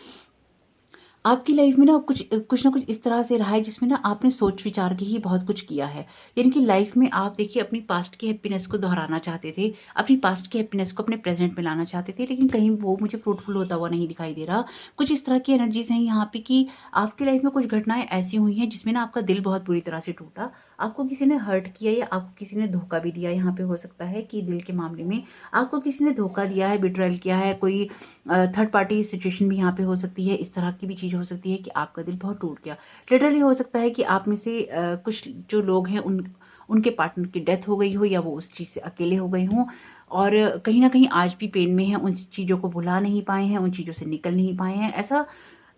आपकी लाइफ में ना कुछ ना कुछ इस तरह से रहा है जिसमें ना आपने सोच विचार के ही बहुत कुछ किया है। यानी कि लाइफ में आप देखिए अपनी पास्ट की हैप्पीनेस को दोहराना चाहते थे, अपनी पास्ट की हैप्पीनेस को अपने प्रेज़ेंट में लाना चाहते थे, लेकिन कहीं वो मुझे फ्रूटफुल होता हुआ नहीं दिखाई दे रहा। कुछ इस तरह की एनर्जीज़ हैं यहाँ पे कि आपकी लाइफ में कुछ घटनाएँ ऐसी हुई हैं जिसमें ना आपका दिल बहुत बुरी तरह से टूटा। आपको किसी ने हर्ट किया या आपको किसी ने धोखा भी दिया। यहाँ पे हो सकता है कि दिल के मामले में आपको किसी ने धोखा दिया है, बिट्रायल किया है, कोई थर्ड पार्टी सिचुएशन भी यहाँ पे हो सकती है। इस तरह की भी चीज़ हो सकती है कि आपका दिल बहुत टूट गया। लिटरली हो सकता है कि आप में से कुछ जो लोग हैं उनके पार्टनर की डेथ हो गई हो या वो उस चीज़ से अकेले हो गए हों और कहीं न कहीं आज भी पेन में हैं, उन चीज़ों को भुला नहीं पाए हैं, उन चीज़ों से निकल नहीं पाए हैं। ऐसा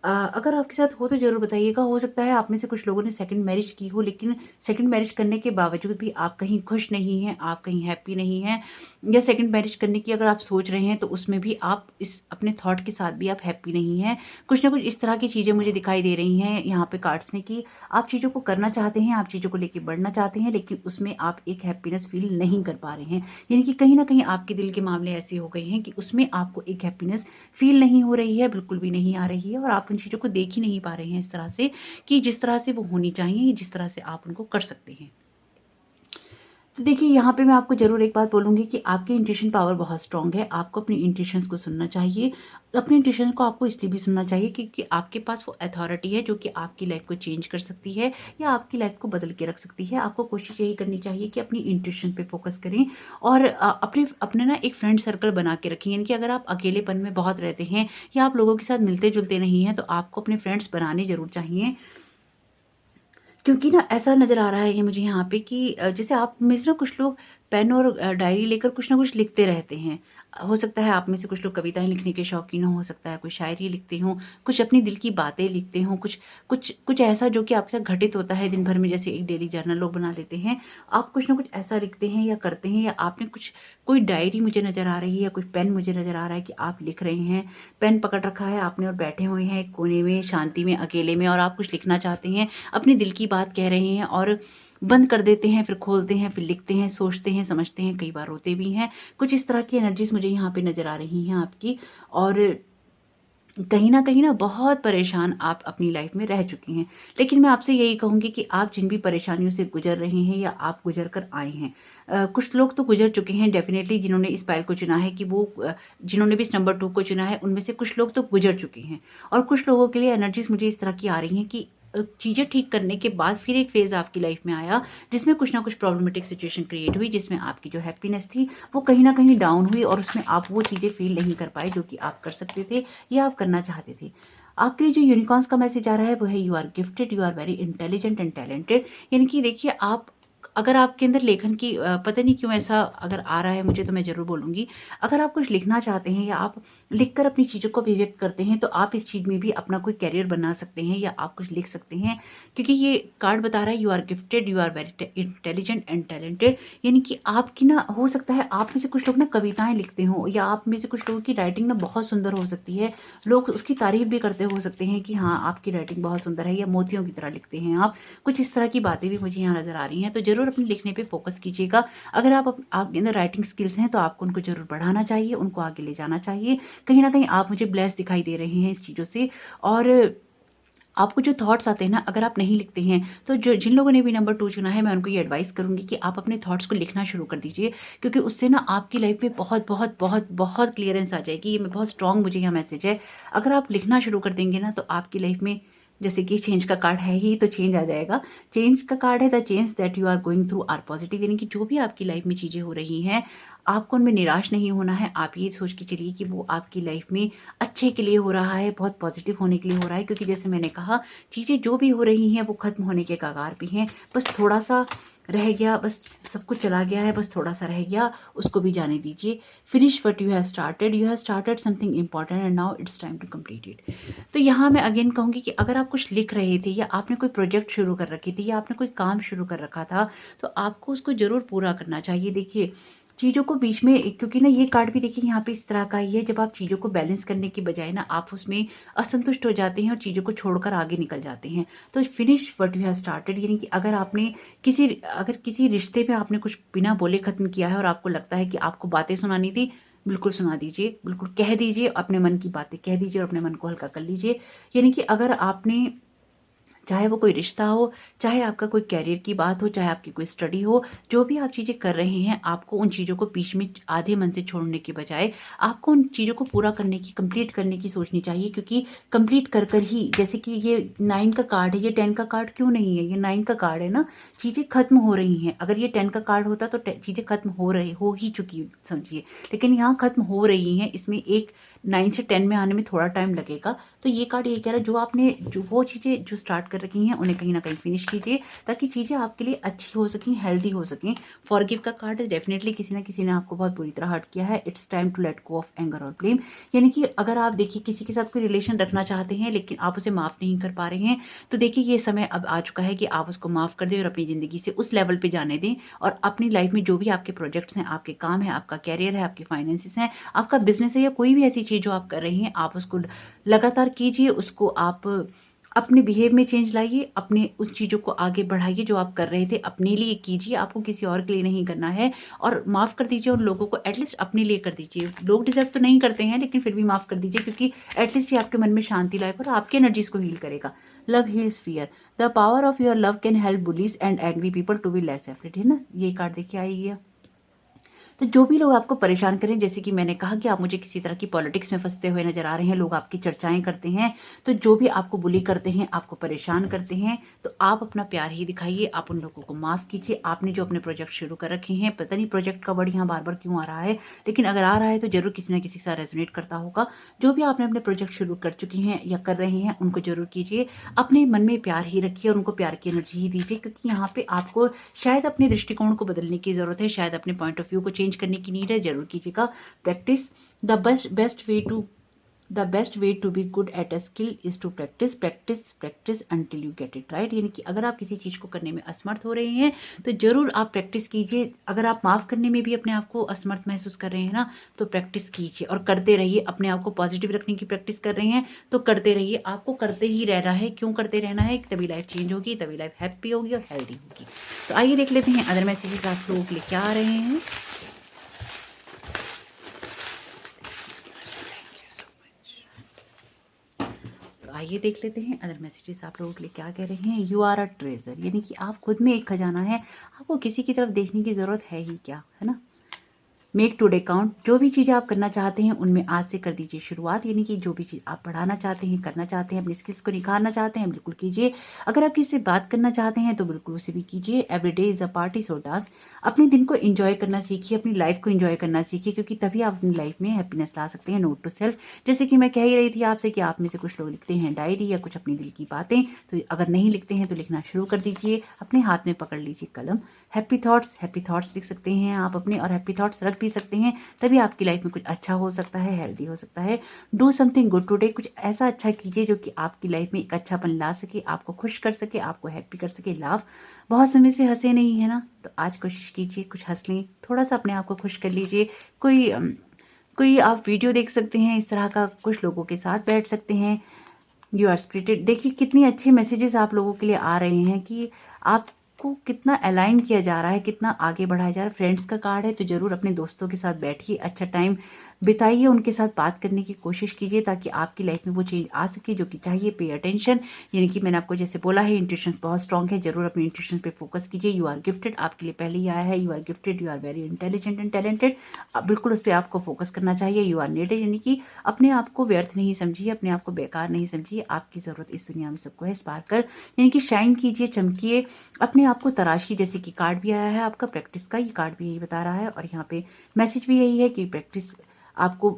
अगर आपके साथ हो तो ज़रूर बताइएगा। हो सकता है आप में से कुछ लोगों ने सेकंड मैरिज की हो, लेकिन सेकंड मैरिज करने के बावजूद भी आप कहीं खुश नहीं हैं, आप कहीं हैप्पी नहीं हैं या सेकंड मैरिज करने की अगर आप सोच रहे हैं तो उसमें भी आप इस अपने थॉट के साथ भी आप हैप्पी नहीं हैं। कुछ ना कुछ इस तरह की चीज़ें मुझे दिखाई दे रही हैं यहाँ पे कार्ड्स में कि आप चीज़ों को करना चाहते हैं, आप चीज़ों को लेके बढ़ना चाहते हैं, लेकिन उसमें आप एक हैप्पीनेस फ़ील नहीं कर पा रहे हैं। यानी कि कहीं न कहीं आपके दिल के मामले ऐसे हो गए हैं कि उसमें आपको एक हैप्पीनेस फ़ील नहीं हो रही है, बिल्कुल भी नहीं आ रही है और आप उन चीज़ों को देख ही नहीं पा रहे हैं इस तरह से कि जिस तरह से वो होनी चाहिए, जिस तरह से आप उनको कर सकते हैं। तो देखिए यहाँ पे मैं आपको ज़रूर एक बात बोलूँगी कि आपकी इंट्यूशन पावर बहुत स्ट्रॉन्ग है। आपको अपनी इंट्यूशंस को सुनना चाहिए। अपनी इंट्यूशन को आपको इसलिए भी सुनना चाहिए क्योंकि आपके पास वो अथॉरिटी है जो कि आपकी लाइफ़ को चेंज कर सकती है या आपकी लाइफ़ को बदल के रख सकती है। आपको कोशिश यही करनी चाहिए कि अपनी इंट्यूशन पे फ़ोकस करें और अपने ना एक फ्रेंड सर्कल बना के रखें। यानी कि अगर आप अकेलेपन में बहुत रहते हैं या आप लोगों के साथ मिलते-जुलते नहीं हैं, तो आपको अपने फ्रेंड्स बनाने ज़रूर चाहिए। क्योंकि ना ऐसा नज़र आ रहा है ये मुझे यहाँ पे कि जैसे आप में से ना कुछ लोग पेन और डायरी लेकर कुछ ना कुछ लिखते रहते हैं। हो सकता है आप में से कुछ लोग कविताएँ लिखने के शौकीन हो सकता है कोई शायरी लिखते हों, कुछ अपनी दिल की बातें लिखते हों, कुछ कुछ कुछ ऐसा जो कि आपके साथ घटित होता है दिन भर में, जैसे एक डेली जर्नल लोग बना लेते हैं। आप कुछ ना कुछ ऐसा लिखते हैं या करते हैं, या आपने कुछ कोई डायरी मुझे नज़र आ रही है या कोई पेन मुझे नज़र आ रहा है कि आप लिख रहे हैं, पेन पकड़ रखा है आपने और बैठे हुए हैं एक कोने में, शांति में, अकेले में, और आप कुछ लिखना चाहते हैं, अपने दिल की बात कह रहे हैं और बंद कर देते हैं, फिर खोलते हैं, फिर लिखते हैं, सोचते हैं, समझते हैं, कई बार रोते भी हैं। कुछ इस तरह की एनर्जीज़ मुझे यहाँ पे नज़र आ रही हैं आपकी, और कहीं न कहीं ना बहुत परेशान आप अपनी लाइफ में रह चुकी हैं। लेकिन मैं आपसे यही कहूँगी कि आप जिन भी परेशानियों से गुज़र रहे हैं या आप गुज़र कर आए हैं, कुछ लोग तो गुज़र चुके हैं डेफ़िनेटली, जिन्होंने इस पायल को चुना है कि वो जिन्होंने भी इस नंबर 2 को चुना है, उनमें से कुछ लोग तो गुज़र चुके हैं। और कुछ लोगों के लिए एनर्जीज़ मुझे इस तरह की आ रही हैं कि चीज़ें ठीक करने के बाद फिर एक फ़ेज़ आपकी लाइफ में आया, जिसमें कुछ ना कुछ प्रॉब्लमेटिक सिचुएशन क्रिएट हुई, जिसमें आपकी जो हैप्पीनेस थी वो कहीं न कहीं डाउन हुई, और उसमें आप वो चीज़ें फ़ील नहीं कर पाए जो कि आप कर सकते थे या आप करना चाहते थे। आपके लिए जो यूनिकॉर्न्स का मैसेज आ रहा है वो है you are gifted, you are very intelligent and talented. यानी कि देखिए, आप अगर आपके अंदर लेखन की पता नहीं क्यों ऐसा अगर आ रहा है मुझे, तो मैं ज़रूर बोलूँगी, अगर आप कुछ लिखना चाहते हैं या आप लिखकर अपनी चीज़ों को अभिव्यक्त करते हैं, तो आप इस चीज़ में भी अपना कोई करियर बना सकते हैं या आप कुछ लिख सकते हैं। क्योंकि ये कार्ड बता रहा है you are gifted, you are very intelligent and talented. यानी कि आपकी ना, हो सकता है आप में से कुछ लोग ना कविताएँ लिखते हों, या आप में से कुछ लोगों की राइटिंग ना बहुत सुंदर हो सकती है। लोग उसकी तारीफ़ भी करते हो सकते हैं कि हाँ, आपकी राइटिंग बहुत सुंदर है, या मोतियों की तरह लिखते हैं आप। कुछ इस तरह की बातें भी मुझे यहाँ नज़र आ रही हैं। तो ज़रूर अपने लिखने पे फ़ोकस कीजिएगा। अगर आपके अंदर राइटिंग स्किल्स हैं, तो आपको उनको ज़रूर बढ़ाना चाहिए, उनको आगे ले जाना चाहिए। कहीं न कहीं आप मुझे ब्लेस्ड दिखाई दे रहे हैं इस चीज़ों से। और आपको जो थॉट्स आते हैं ना, अगर आप नहीं लिखते हैं, तो जो जिन लोगों ने भी नंबर 2 चुना है, मैं उनको ये एडवाइस करूँगी कि आप अपने थॉट्स को लिखना शुरू कर दीजिए। क्योंकि उससे ना आपकी लाइफ में बहुत, बहुत, बहुत, बहुत क्लियरेंस आ जाएगी। ये मैं बहुत स्ट्रॉन्ग, मुझे यह मैसेज है। अगर आप लिखना शुरू कर देंगे ना, तो आपकी लाइफ में, जैसे कि चेंज का कार्ड है ही, तो चेंज आ जाएगा। चेंज का कार्ड है, the change that you are going through are positive. यानी कि जो भी आपकी लाइफ में चीज़ें हो रही हैं, आपको उनमें निराश नहीं होना है। आप ये सोच के चलिए कि वो आपकी लाइफ में अच्छे के लिए हो रहा है, बहुत पॉजिटिव होने के लिए हो रहा है। क्योंकि जैसे मैंने कहा, चीज़ें जो भी हो रही हैं वो ख़त्म होने के कगार पे हैं। बस थोड़ा-सा रह गया, बस सब कुछ चला गया है, बस थोड़ा-सा रह गया, उसको भी जाने दीजिए। Finish what you have started something important and now it's time to complete it. तो यहाँ मैं अगेन कहूँगी कि अगर आप कुछ लिख रहे थे, या आपने कोई प्रोजेक्ट शुरू कर रखी थी, या आपने कोई काम शुरू कर रखा था, तो आपको उसको ज़रूर पूरा करना चाहिए। देखिए, चीज़ों को बीच में, क्योंकि ना ये कार्ड भी देखिए यहाँ पे इस तरह का ही है, जब आप चीज़ों को बैलेंस करने की बजाय ना आप उसमें असंतुष्ट हो जाते हैं और चीज़ों को छोड़कर आगे निकल जाते हैं। तो finish what you have started, यानी कि अगर किसी रिश्ते में आपने कुछ बिना बोले ख़त्म किया है, और आपको लगता है कि आपको बातें सुनानी थी, बिल्कुल सुना दीजिए, बिल्कुल कह दीजिए, अपने मन की बातें कह दीजिए और अपने मन को हल्का कर लीजिए। यानी कि अगर आपने, चाहे वो कोई रिश्ता हो, चाहे आपका कोई करियर की बात हो, चाहे आपकी कोई स्टडी हो, जो भी आप चीज़ें कर रहे हैं, आपको उन चीज़ों को बीच में आधे मन से छोड़ने के बजाय आपको उन चीज़ों को पूरा करने की, कंप्लीट करने की सोचनी चाहिए। क्योंकि कंप्लीट कर कर ही, जैसे कि ये 9 का कार्ड है, ये 10 का कार्ड क्यों नहीं है, ये 9 का कार्ड है ना। चीज़ें खत्म हो रही हैं। अगर ये 10 का कार्ड होता तो चीज़ें खत्म हो ही चुकी समझिए, लेकिन यहाँ खत्म हो रही हैं। इसमें एक 9 से 10 में आने में थोड़ा टाइम लगेगा। तो ये कार्ड ये कह रहा है, जो वो चीज़ें जो स्टार्ट कर रखी हैं, उन्हें कहीं न कहीं फिनिश कीजिए, ताकि चीज़ें आपके लिए अच्छी हो सकें, हेल्दी हो सकें। फॉरगिव का कार्ड है, डेफिनिटली किसी न किसी ने आपको बहुत बुरी तरह हर्ट किया है। It's time to let go of anger और ब्लेम। यानी कि अगर आप देखिए किसी के साथ कोई रिलेशन रखना चाहते हैं, लेकिन आप उसे माफ़ नहीं कर पा रहे हैं, तो देखिए ये समय अब आ चुका है कि आप उसको माफ़ कर दें और अपनी ज़िंदगी से उस लेवल पे जाने दें। और अपनी लाइफ में जो भी आपके प्रोजेक्ट्स हैं, आपके काम है, आपका करियर है, आपके फाइनेंसेस हैं, आपका बिज़नेस है, या कोई भी ऐसी चीज़ जो आप कर रहे हैं, आप उसको लगातार कीजिए। उसको आप अपने बिहेव में चेंज लाइए, अपने उस चीज़ों को आगे बढ़ाइए जो आप कर रहे थे, अपने लिए कीजिए, आपको किसी और के लिए नहीं करना है। और माफ़ कर दीजिए उन लोगों को, एटलीस्ट अपने लिए कर दीजिए। लोग डिज़र्व तो नहीं करते हैं, लेकिन फिर भी माफ़ कर दीजिए, क्योंकि एटलीस्ट ये आपके मन में शांति लाएगा और आपकी एनर्जीज़ को हील करेगा। Love heals fear, the power of your love can help bullies and angry people to be less effort, है ना। ये कार्ड देखिए आई गया। तो जो भी लोग आपको परेशान करें, जैसे कि मैंने कहा कि आप मुझे किसी तरह की पॉलिटिक्स में फंसते हुए नजर आ रहे हैं, लोग आपकी चर्चाएं करते हैं, तो जो भी आपको बुली करते हैं, आपको परेशान करते हैं, तो आप अपना प्यार ही दिखाइए, आप उन लोगों को माफ़ कीजिए। आपने जो अपने प्रोजेक्ट शुरू कर रखे हैं, पता नहीं प्रोजेक्ट का वर्ड यहाँ बार बार क्यों आ रहा है, लेकिन अगर आ रहा है तो जरूर किसी न किसी के साथ रेजोनेट करता होगा। जो भी आपने अपने प्रोजेक्ट शुरू कर चुकी हैं या कर रहे हैं, उनको जरूर कीजिए। अपने मन में प्यार ही रखिए और उनको प्यार की एनर्जी ही दीजिए, क्योंकि यहाँ पे आपको शायद अपने दृष्टिकोण को बदलने की ज़रूरत है, शायद अपने पॉइंट ऑफ व्यू को चेंज करने की नीड है। जरूर कीजिएगा practice. The best way to be good at a skill is to practice practice practice until you get it right. यानी कि अगर आप किसी चीज़ को करने में असमर्थ हो रहे हैं तो जरूर आप प्रैक्टिस कीजिए। अगर आप माफ़ करने में भी अपने आप को असमर्थ महसूस कर रहे हैं ना, तो प्रैक्टिस कीजिए और करते रहिए। अपने आप को पॉजिटिव रखने की प्रैक्टिस कर रहे हैं तो करते रहिए। आपको करते ही रहना है। क्यों करते रहना है? तभी लाइफ चेंज होगी, तभी लाइफ हैप्पी होगी और हेल्दी होगी। तो आइए देख लेते हैं अदर मैसेजेस आप लोगों के लिए क्या आ रहे हैं। आइए देख लेते हैं अदर मैसेजेस आप लोगों के लिए क्या कह रहे हैं। यू आर अ ट्रेजर, यानी कि आप खुद में एक खजाना है, आपको किसी की तरफ देखने की ज़रूरत है ही क्या, है ना। मेक टुडे काउंट, जो भी चीज़ें आप करना चाहते हैं उनमें आज से कर दीजिए शुरुआत। यानी कि जो भी चीज़ आप बढ़ाना चाहते हैं, करना चाहते हैं, अपनी स्किल्स को निखारना चाहते हैं, बिल्कुल कीजिए। अगर आप किसी से बात करना चाहते हैं तो बिल्कुल उसे भी कीजिए। Every day is a party, so dance. अपने दिन को एंजॉय करना सीखिए, अपनी लाइफ को एंजॉय करना सीखिए, क्योंकि तभी आप अपनी लाइफ में हैप्पीनेस ला सकते हैं। नोट टू सेल्फ, जैसे कि मैं कह ही रही थी आपसे कि आप में से कुछ लोग लिखते हैं डायरी या कुछ अपनी दिल की बातें, तो अगर नहीं लिखते हैं तो लिखना शुरू कर दीजिए। अपने हाथ में पकड़ लीजिए कलम। हैप्पी थॉट्स लिख सकते हैं आप अपने, और हैप्पी थॉट्स रख भी सकते हैं, तभी आपकी लाइफ में कुछ अच्छा हो सकता है, हेल्दी हो सकता है। डू समथिंग गुड टुडे, कुछ ऐसा अच्छा कीजिए जो कि आपकी लाइफ में एक अच्छापन ला सके, आपको खुश कर सके, आपको हैप्पी कर सके। लाभ, बहुत समय से हंसे नहीं है ना, तो आज कोशिश कीजिए कुछ हंस लें, थोड़ा सा अपने आप को खुश कर लीजिए। कोई आप वीडियो देख सकते हैं इस तरह का, कुछ लोगों के साथ बैठ सकते हैं। यू आर स्पिरिटेड, देखिए कितनी अच्छे मैसेजेस आप लोगों के लिए आ रहे हैं कि आपको कितना अलाइन किया जा रहा है, कितना आगे बढ़ाया जा रहा है। फ्रेंड्स का कार्ड है, तो जरूर अपने दोस्तों के साथ बैठिए, अच्छा टाइम बिताइए, उनके साथ बात करने की कोशिश कीजिए ताकि आपकी लाइफ में वो चेंज आ सके जो कि चाहिए। पे अटेंशन, यानी कि मैंने आपको जैसे बोला है इंट्यूशंस बहुत स्ट्रॉन्ग है, जरूर अपने इंट्यूशन पे फोकस कीजिए। यू आर गिफ्टेड, आपके लिए पहले ही आया है, you are gifted, you are very intelligent and talented, बिल्कुल उस पर आपको फोकस करना चाहिए। यू आर नीडेड, यानी कि अपने आप को व्यर्थ नहीं समझिए, अपने आप को बेकार नहीं समझिए, आपकी ज़रूरत इस दुनिया में सबको है। स्पार्कल, यानी कि शाइन कीजिए, चमकिए, अपने आप को तराशिए। जैसे कि कार्ड भी आया है आपका प्रैक्टिस का, ये कार्ड भी यही बता रहा है और यहाँ पे मैसेज भी यही है कि प्रैक्टिस आपको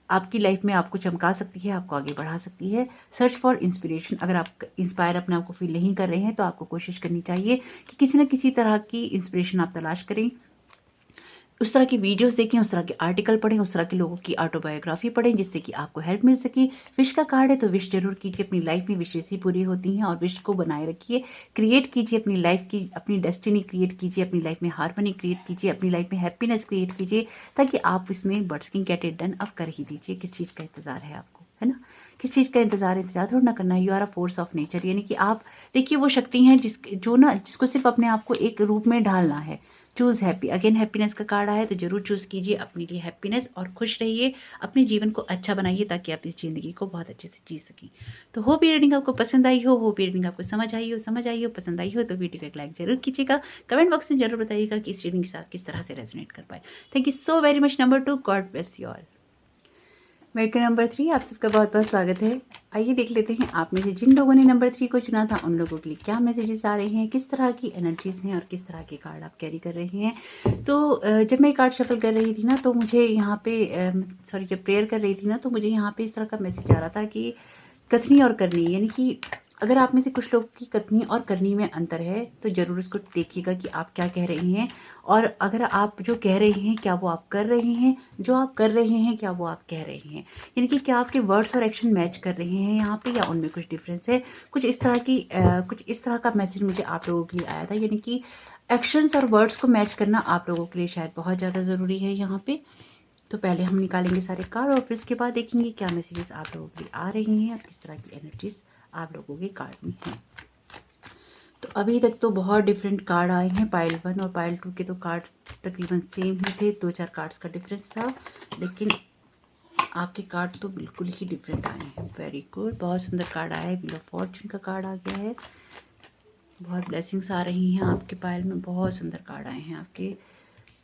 आपकी लाइफ में आपको चमका सकती है, आपको आगे बढ़ा सकती है। सर्च फॉर इंस्पिरेशन, अगर आप इंस्पायर अपने आप को फील नहीं कर रहे हैं तो आपको कोशिश करनी चाहिए कि किसी न किसी तरह की इंस्पिरेशन आप तलाश करें, उस तरह की वीडियोस देखें, उस तरह के आर्टिकल पढ़ें, उस तरह के लोगों की ऑटोबायोग्राफी पढ़ें जिससे कि आपको हेल्प मिल सके। विश का कार्ड है, तो विश जरूर कीजिए। अपनी लाइफ में विशेष ही पूरी होती हैं और विश को बनाए रखिए। क्रिएट कीजिए अपनी लाइफ की, अपनी डेस्टिनी क्रिएट कीजिए, अपनी लाइफ में हार्मनी क्रिएट कीजिए, अपनी लाइफ में हैप्पीनेस क्रिएट कीजिए, ताकि आप इसमें birds king get it done अब कर ही दीजिए। किस चीज़ का इंतजार है आपको, है ना। किस चीज़ का इंतजार थोड़ा ना करना है। You are a force of nature, यानी कि आप देखिए वो शक्ति है जिसको सिर्फ अपने आप को एक रूप में ढालना है। चूज हैप्पी, अगेन हैप्पीनेस का कार्ड आया है, तो जरूर चूज कीजिए अपने लिए हैप्पीनेस और खुश रहिए, अपने जीवन को अच्छा बनाइए ताकि आप इस जिंदगी को बहुत अच्छे से जी सकें। तो होप ये रीडिंग आपको पसंद आई हो, होप ये रीडिंग आपको समझ आई हो, पसंद आई हो तो वीडियो को एक लाइक जरूर कीजिएगा। कमेंट बॉक्स में जरूर बताइएगा कि इस रीडिंग के साथ किस तरह से रेजोनेट कर पाए। Thank you so very much. Number 2, God bless you all. मेरे नंबर 3, आप सबका बहुत बहुत स्वागत है। आइए देख लेते हैं आप में से जिन लोगों ने नंबर 3 को चुना था उन लोगों के लिए क्या मैसेजेस आ रहे हैं, किस तरह की एनर्जीज हैं और किस तरह के कार्ड आप कैरी कर रहे हैं। तो जब मैं कार्ड शफल कर रही थी ना तो मुझे यहाँ पे जब प्रेयर कर रही थी ना तो मुझे यहाँ पे इस तरह का मैसेज आ रहा था कि कथनी और करनी, यानी कि अगर आप में से कुछ लोगों की कथनी और करनी में अंतर है तो ज़रूर उसको देखिएगा कि आप क्या कह रहे हैं, और अगर आप जो कह रहे हैं क्या वो आप कर रहे हैं, जो आप कर रहे हैं क्या वो आप कह रहे हैं, यानी कि क्या आपके वर्ड्स और एक्शन मैच कर रहे हैं यहाँ पे या उनमें कुछ डिफरेंस है। कुछ इस तरह का मैसेज मुझे आप लोगों के लिए आया था, यानी कि एक्शंस और वर्ड्स को मैच करना आप लोगों के लिए शायद बहुत ज़्यादा ज़रूरी है यहाँ पे। तो पहले हम निकालेंगे सारे कार्ड और फिर उसके बाद देखेंगे क्या मैसेजेस आप लोगों के लिए आ रही हैं और किस तरह की एनर्जीज आप लोगों के कार्ड में हैं। तो अभी तक तो बहुत डिफरेंट कार्ड आए हैं। पाइल 1 और पाइल 2 के तो कार्ड तकरीबन सेम ही थे, 2-4 कार्ड्स का डिफरेंस था, लेकिन आपके कार्ड तो बिल्कुल ही डिफरेंट आए हैं। वेरी गुड, बहुत सुंदर कार्ड आया है। व्हील ऑफ फॉर्चून का कार्ड आ गया है, बहुत ब्लेसिंग्स आ रही हैं आपके पाइल में, बहुत सुंदर कार्ड आए हैं आपके।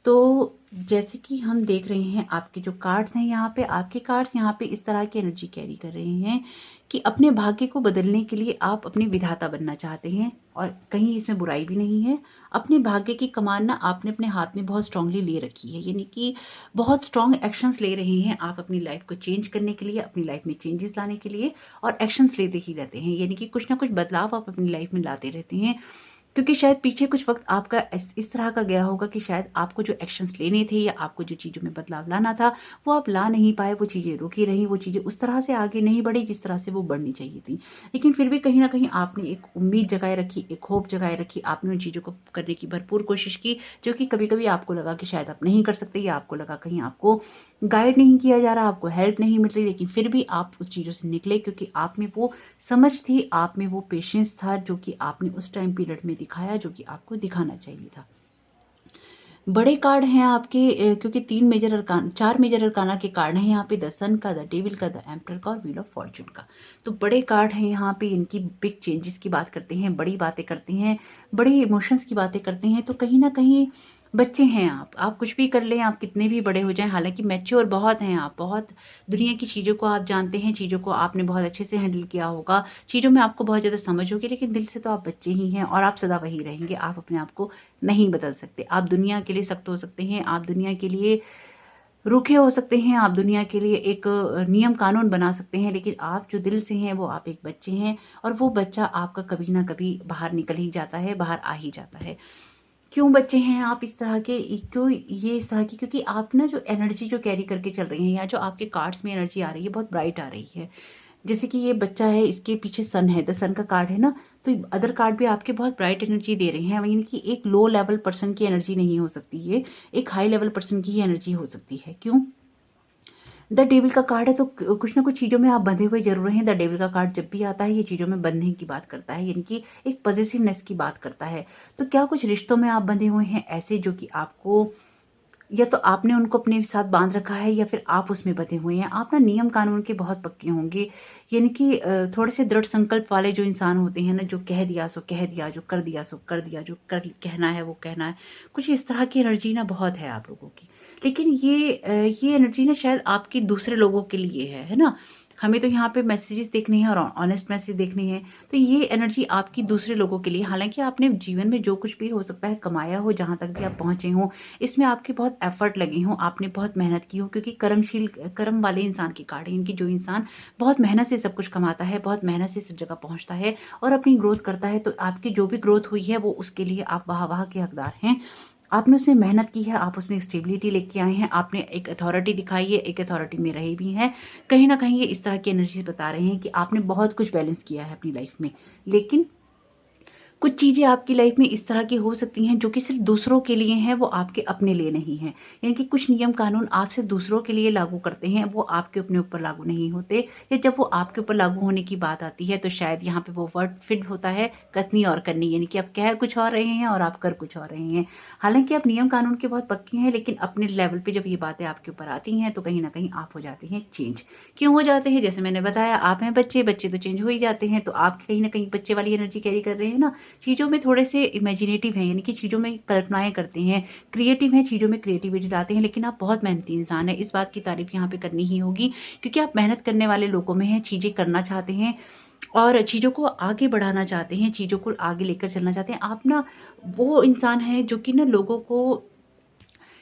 तो जैसे कि हम देख रहे हैं आपके जो कार्ड्स हैं यहाँ पे, आपके कार्ड्स यहाँ पे इस तरह की एनर्जी कैरी कर रहे हैं कि अपने भाग्य को बदलने के लिए आप अपने विधाता बनना चाहते हैं, और कहीं इसमें बुराई भी नहीं है। अपने भाग्य की कमान ना आपने अपने हाथ में बहुत स्ट्रांगली ले रखी है, यानी कि बहुत स्ट्रांग एक्शंस ले रहे हैं आप अपनी लाइफ को चेंज करने के लिए, अपनी लाइफ में चेंजेस लाने के लिए, और एक्शंस लेते ही रहते हैं, यानी कि कुछ ना कुछ बदलाव आप अपनी लाइफ में लाते रहते हैं। क्योंकि शायद पीछे कुछ वक्त आपका इस तरह का गया होगा कि शायद आपको जो एक्शंस लेने थे या आपको जो चीज़ों में बदलाव लाना था वो आप ला नहीं पाए, वो चीज़ें रुकी रहीं, वो चीज़ें उस तरह से आगे नहीं बढ़ी जिस तरह से वो बढ़नी चाहिए थी। लेकिन फिर भी कहीं ना कहीं आपने एक उम्मीद जगाए रखी, एक होप जगाए रखी, आपने उन चीज़ों को करने की भरपूर कोशिश की, जो कि कभी कभी आपको लगा कि शायद आप नहीं कर सकते, या आपको लगा कहीं आपको गाइड नहीं किया जा रहा, आपको हेल्प नहीं मिल रही, लेकिन फिर भी आप उस चीज़ों से निकले क्योंकि आप में वो समझ थी, आप में वो पेशेंस था जो कि आपने उस टाइम पीरियड में दिखाया, जो कि आपको दिखाना चाहिए था। बड़े कार्ड हैं आपके, क्योंकि 4 मेजर अरकाना के कार्ड हैं यहाँ पे, द सन का, द डेविल का, द एम्परर का और व्हील ऑफ फॉर्चून का। तो बड़े कार्ड हैं यहाँ पे, इनकी बिग चेंजेस की बात करते हैं, बड़ी बातें करते हैं, बड़े इमोशंस की बातें करते हैं। तो कहीं ना कहीं बच्चे हैं आप कुछ भी कर लें, आप कितने भी बड़े हो जाएं, हालांकि मैच्योर बहुत हैं आप, बहुत दुनिया की चीज़ों को आप जानते हैं, चीज़ों को आपने बहुत अच्छे से हैंडल किया होगा, चीज़ों में आपको बहुत ज़्यादा समझ होगी, लेकिन दिल से तो आप बच्चे ही हैं और आप सदा वही रहेंगे। आप अपने आप को नहीं बदल सकते। आप दुनिया के लिए सख्त हो सकते हैं, आप दुनिया के लिए रूखे हो सकते हैं, आप दुनिया के लिए एक नियम कानून बना सकते हैं, लेकिन आप जो दिल से हैं वो आप एक बच्चे हैं, और वो बच्चा आपका कभी ना कभी बाहर निकल ही जाता है, बाहर आ ही जाता है। क्यों बच्चे हैं आप इस तरह के, क्यों ये इस तरह की? क्योंकि आप ना जो एनर्जी जो कैरी करके चल रही हैं, या जो आपके कार्ड्स में एनर्जी आ रही है, बहुत ब्राइट आ रही है। जैसे कि ये बच्चा है, इसके पीछे सन है, द सन का कार्ड है ना, तो अदर कार्ड भी आपके बहुत ब्राइट एनर्जी दे रहे हैं, यानी कि एक लो लेवल पर्सन की एनर्जी नहीं हो सकती, ये एक हाई लेवल पर्सन की ही एनर्जी हो सकती है। क्यों? द डेविल का कार्ड है, तो कुछ ना कुछ चीज़ों में आप बंधे हुए जरूर हैं। द डेविल का कार्ड जब भी आता है ये चीज़ों में बंधने की बात करता है, यानी कि एक पॉजिटिवनेस की बात करता है। तो क्या कुछ रिश्तों में आप बंधे हुए हैं ऐसे, जो कि आपको, या तो आपने उनको अपने साथ बांध रखा है, या फिर आप उसमें बंधे हुए हैं। आप ना नियम कानून के बहुत पक्के होंगे, यानी कि थोड़े से दृढ़ संकल्प वाले जो इंसान होते हैं ना, जो कह दिया सो कह दिया, जो कर दिया सो कर दिया, जो कर कहना है वो कहना है। कुछ इस तरह की एनर्जी ना बहुत है आप लोगों की। लेकिन ये एनर्जी ना शायद आपकी दूसरे लोगों के लिए है ना। हमें तो यहाँ पे मैसेजेस देखने हैं और ऑनेस्ट मैसेज देखने हैं। तो ये एनर्जी आपकी दूसरे लोगों के लिए, हालांकि आपने जीवन में जो कुछ भी हो सकता है कमाया हो, जहाँ तक भी आप पहुँचे हों, इसमें आपके बहुत एफर्ट लगे हों, आपने बहुत मेहनत की हो, क्योंकि कर्म वाले इंसान की कार्ड है इनकी। जो इंसान बहुत मेहनत से सब कुछ कमाता है, बहुत मेहनत से सब जगह पहुँचता है और अपनी ग्रोथ करता है, तो आपकी जो भी ग्रोथ हुई है वो उसके लिए आप वाह वाह के हकदार हैं। आपने उसमें मेहनत की है, आप उसमें स्टेबिलिटी लेके आए हैं, आपने एक अथॉरिटी दिखाई है, एक अथॉरिटी में रहे भी हैं। कहीं ना कहीं ये इस तरह की एनर्जी बता रहे हैं कि आपने बहुत कुछ बैलेंस किया है अपनी लाइफ में। लेकिन कुछ चीज़ें आपकी लाइफ में इस तरह की हो सकती हैं जो कि सिर्फ दूसरों के लिए हैं, वो आपके अपने लिए नहीं हैं। यानी कि कुछ नियम कानून आप सिर्फ दूसरों के लिए लागू करते हैं, वो आपके अपने ऊपर लागू नहीं होते, या जब वो आपके ऊपर लागू होने की बात आती है तो शायद यहाँ पे वो वर्ड फिट होता है कथनी और करनी, यानी कि आप कह कुछ और रहे हैं और आप कर कुछ और रहे हैं। हालांकि आप नियम कानून के बहुत पक्के हैं, लेकिन अपने लेवल पर जब ये बातें आपके ऊपर आती हैं तो कहीं ना कहीं आप हो जाते हैं चेंज। क्यों हो जाते हैं? जैसे मैंने बताया, आप हैं बच्चे, बच्चे तो चेंज हो ही जाते हैं, तो आप कहीं ना कहीं बच्चे वाली एनर्जी कैरी कर रहे हैं ना। चीज़ों में थोड़े से इमेजिनेटिव हैं, यानी कि चीज़ों में कल्पनाएं करते हैं, क्रिएटिव हैं, चीज़ों में क्रिएटिविटी लाते हैं, लेकिन आप बहुत मेहनती इंसान हैं। इस बात की तारीफ यहाँ पे करनी ही होगी, क्योंकि आप मेहनत करने वाले लोगों में हैं, चीज़ें करना चाहते हैं और चीज़ों को आगे बढ़ाना चाहते हैं, चीज़ों को आगे लेकर चलना चाहते हैं। आप ना वो इंसान हैं जो कि ना लोगों को,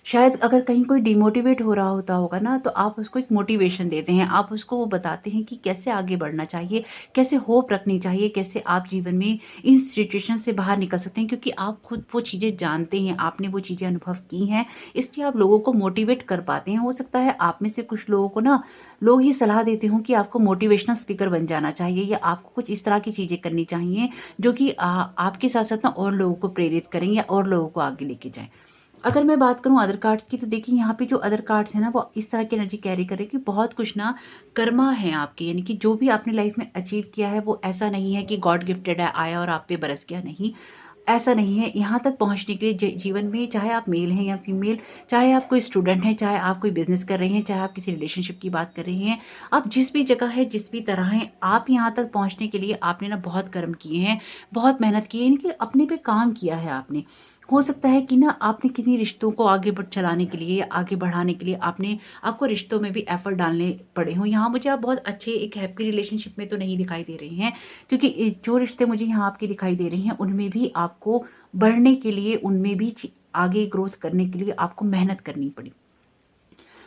शायद अगर कहीं कोई डिमोटिवेट हो रहा होगा ना, तो आप उसको एक मोटिवेशन देते हैं, आप उसको वो बताते हैं कि कैसे आगे बढ़ना चाहिए, कैसे होप रखनी चाहिए, कैसे आप जीवन में इन सिचुएशन से बाहर निकल सकते हैं, क्योंकि आप खुद वो चीज़ें जानते हैं, आपने वो चीज़ें अनुभव की हैं, इसलिए आप लोगों को मोटिवेट कर पाते हैं। हो सकता है आप में से कुछ लोगों को ना लोग ये सलाह देते हों कि आपको मोटिवेशनल स्पीकर बन जाना चाहिए, या आपको कुछ इस तरह की चीज़ें करनी चाहिए जो कि आपके साथ साथ ना और लोगों को प्रेरित करें या और लोगों को आगे लेके जाएं। अगर मैं बात करूं अदर कार्ड्स की, तो देखिए यहाँ पे जो अदर कार्ड्स हैं ना, वो इस तरह की एनर्जी कैरी कर रहे हैं कि बहुत कुछ ना कर्मा है आपके, यानी कि जो भी आपने लाइफ में अचीव किया है वो ऐसा नहीं है कि गॉड गिफ्टेड है, आया और आप पे बरस गया, नहीं, ऐसा नहीं है। यहाँ तक पहुँचने के लिए जीवन में, चाहे आप मेल हैं या फीमेल, चाहे आप कोई स्टूडेंट हैं, चाहे आप कोई बिजनेस कर रहे हैं, चाहे आप किसी रिलेशनशिप की बात कर रहे हैं, आप जिस भी जगह है, जिस भी तरह हैं, आप यहाँ तक पहुँचने के लिए आपने ना बहुत कर्म किए हैं, बहुत मेहनत की है, यानी कि अपने पे काम किया है आपने। हो सकता है कि ना आपने किन्हीं रिश्तों को आगे चलाने के लिए या आगे बढ़ाने के लिए आपको रिश्तों में भी एफर्ट डालने पड़े हों। यहाँ मुझे आप बहुत अच्छे एक हैप्पी रिलेशनशिप में तो नहीं दिखाई दे रही हैं, क्योंकि जो रिश्ते मुझे यहाँ आपके दिखाई दे रही हैं उनमें भी आपको बढ़ने के लिए, उनमें भी आगे ग्रोथ करने के लिए आपको मेहनत करनी पड़ी।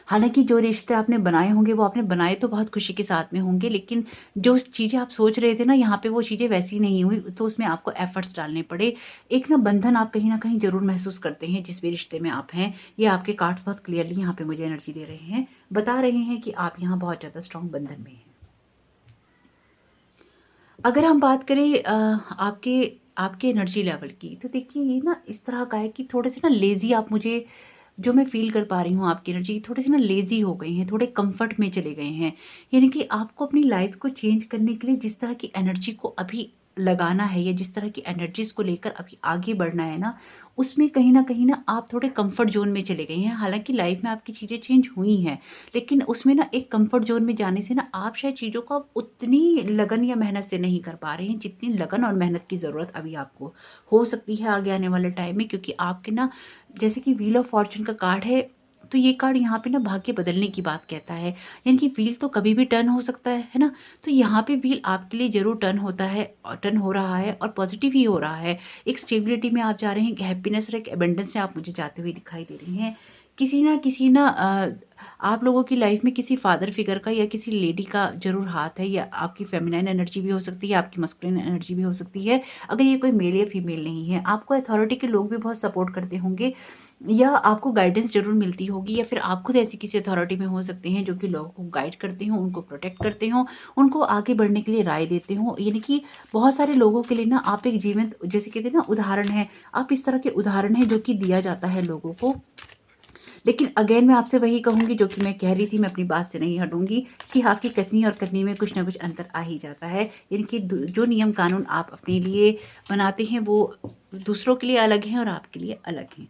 हालाँकि जो रिश्ते आपने बनाए होंगे वो आपने बनाए तो बहुत खुशी के साथ में होंगे, लेकिन जो चीज़ें आप सोच रहे थे ना यहाँ पे वो चीज़ें वैसी नहीं हुई, तो उसमें आपको एफर्ट्स डालने पड़े। एक ना बंधन आप कहीं न कहीं ज़रूर महसूस करते हैं जिस भी रिश्ते में आप हैं। ये आपके कार्ड्स बहुत क्लियरली यहाँ पे मुझे एनर्जी दे रहे हैं, बता रहे हैं कि आप यहाँ बहुत ज़्यादा स्ट्रॉन्ग बंधन में हैं। अगर हम बात करें आपके आपके एनर्जी लेवल की, तो देखिए ये ना इस तरह का है कि थोड़े से ना लेज़ी आप मुझे जो मैं फ़ील कर पा रही हूँ आपकी एनर्जी, थोड़े से ना लेज़ी हो गई हैं, थोड़े कम्फ़र्ट में चले गए हैं। यानी कि आपको अपनी लाइफ़ को चेंज करने के लिए जिस तरह की एनर्जी को अभी लगाना है या जिस तरह की एनर्जीज़ को लेकर अभी आगे बढ़ना है ना, उसमें कहीं न कहीं ना आप थोड़े कम्फ़र्ट ज़ोन में चले गए हैं। हालाँकि लाइफ़ में आपकी चीज़ें चेंज हुई हैं, लेकिन उसमें ना एक कम्फ़र्ट ज़ोन में जाने से ना आप शायद चीज़ों को अब उतनी लगन या मेहनत से नहीं कर पा रहे हैं, जितनी लगन और मेहनत की ज़रूरत अभी आपको हो सकती है आगे आने वाले टाइम में। क्योंकि आपके ना जैसे कि व्हील ऑफ फॉर्च्यून का कार्ड है, तो ये कार्ड यहाँ पे ना भाग्य बदलने की बात कहता है। यानी कि व्हील तो कभी भी टर्न हो सकता है ना? तो यहाँ पे व्हील आपके लिए ज़रूर टर्न होता है और टर्न हो रहा है और पॉजिटिव ही हो रहा है। एक स्टेबिलिटी में आप जा रहे हैं, एक हैप्पीनेस और एक अबंडेंस में आप मुझे जाते हुए दिखाई दे रही हैं। किसी ना आप लोगों की लाइफ में किसी फादर फिगर का या किसी लेडी का ज़रूर हाथ है, या आपकी फेमिनाइन एनर्जी भी हो सकती है, आपकी मस्कुलिन एनर्जी भी हो सकती है। अगर ये कोई मेल या फीमेल नहीं है, आपको अथॉरिटी के लोग भी बहुत सपोर्ट करते होंगे, या आपको गाइडेंस ज़रूर मिलती होगी, या फिर आप खुद ऐसी किसी अथॉरिटी में हो सकते हैं जो कि लोगों को गाइड करते हों, उनको प्रोटेक्ट करते हों, उनको आगे बढ़ने के लिए राय देते हों। यानी कि बहुत सारे लोगों के लिए ना आप एक जीवंत, जैसे कहते हैं ना, उदाहरण हैं। आप इस तरह के उदाहरण हैं जो कि दिया जाता है लोगों को। लेकिन अगेन मैं आपसे वही कहूँगी जो कि मैं कह रही थी, मैं अपनी बात से नहीं हटूँगी कि आपकी कथनी और करनी में कुछ ना कुछ अंतर आ ही जाता है। यानी कि जो नियम कानून आप अपने लिए बनाते हैं वो दूसरों के लिए अलग हैं और आपके लिए अलग हैं।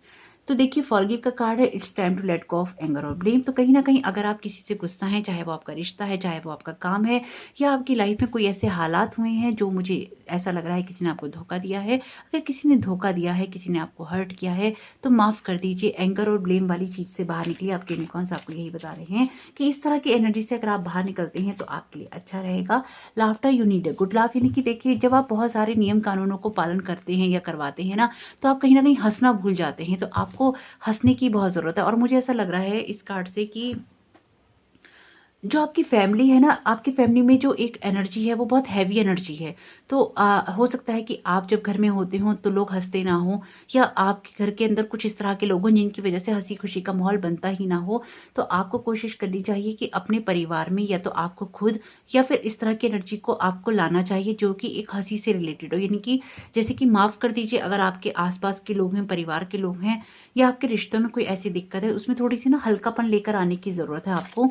तो देखिए, फॉरगिव का कार्ड है, it's time to let go of anger और ब्लेम। तो कहीं ना कहीं अगर आप किसी से गुस्सा हैं, चाहे वो आपका रिश्ता है, चाहे वो आपका काम है, या आपकी लाइफ में कोई ऐसे हालात हुए हैं जो मुझे ऐसा लग रहा है किसी ने आपको धोखा दिया है, अगर किसी ने धोखा दिया है, किसी ने आपको हर्ट किया है, तो माफ़ कर दीजिए। एंगर और ब्लेम वाली चीज़ से बाहर निकलिए। आपके यूनिकॉर्न्स आपको यही बता रहे हैं कि इस तरह की एनर्जी से अगर आप बाहर निकलते हैं तो आपके लिए अच्छा रहेगा। Laughter you need a good laugh. यानी कि देखिए, जब आप बहुत सारे नियम कानूनों को पालन करते हैं या करवाते हैं ना, तो आप कहीं ना कहीं हंसना भूल जाते हैं। तो आपको हंसने की बहुत ज़रूरत है। और मुझे ऐसा लग रहा है इस कार्ड से कि जो आपकी फैमिली है ना, आपकी फैमिली में जो एक एनर्जी है वो बहुत हैवी एनर्जी है। तो हो सकता है कि आप जब घर में होते हो तो लोग हंसते ना हो, या आपके घर के अंदर कुछ इस तरह के लोग हों जिनकी वजह से हंसी खुशी का माहौल बनता ही ना हो। तो आपको कोशिश करनी चाहिए कि अपने परिवार में या तो आपको खुद या फिर इस तरह की एनर्जी को आपको लाना चाहिए जो कि एक हंसी से रिलेटेड हो। यानी कि जैसे कि माफ़ कर दीजिए, अगर आपके आसपास के लोग हैं, परिवार के लोग हैं, या आपके रिश्तों में कोई ऐसी दिक्कत है, उसमें थोड़ी सी ना हल्कापन लेकर आने की ज़रूरत है आपको।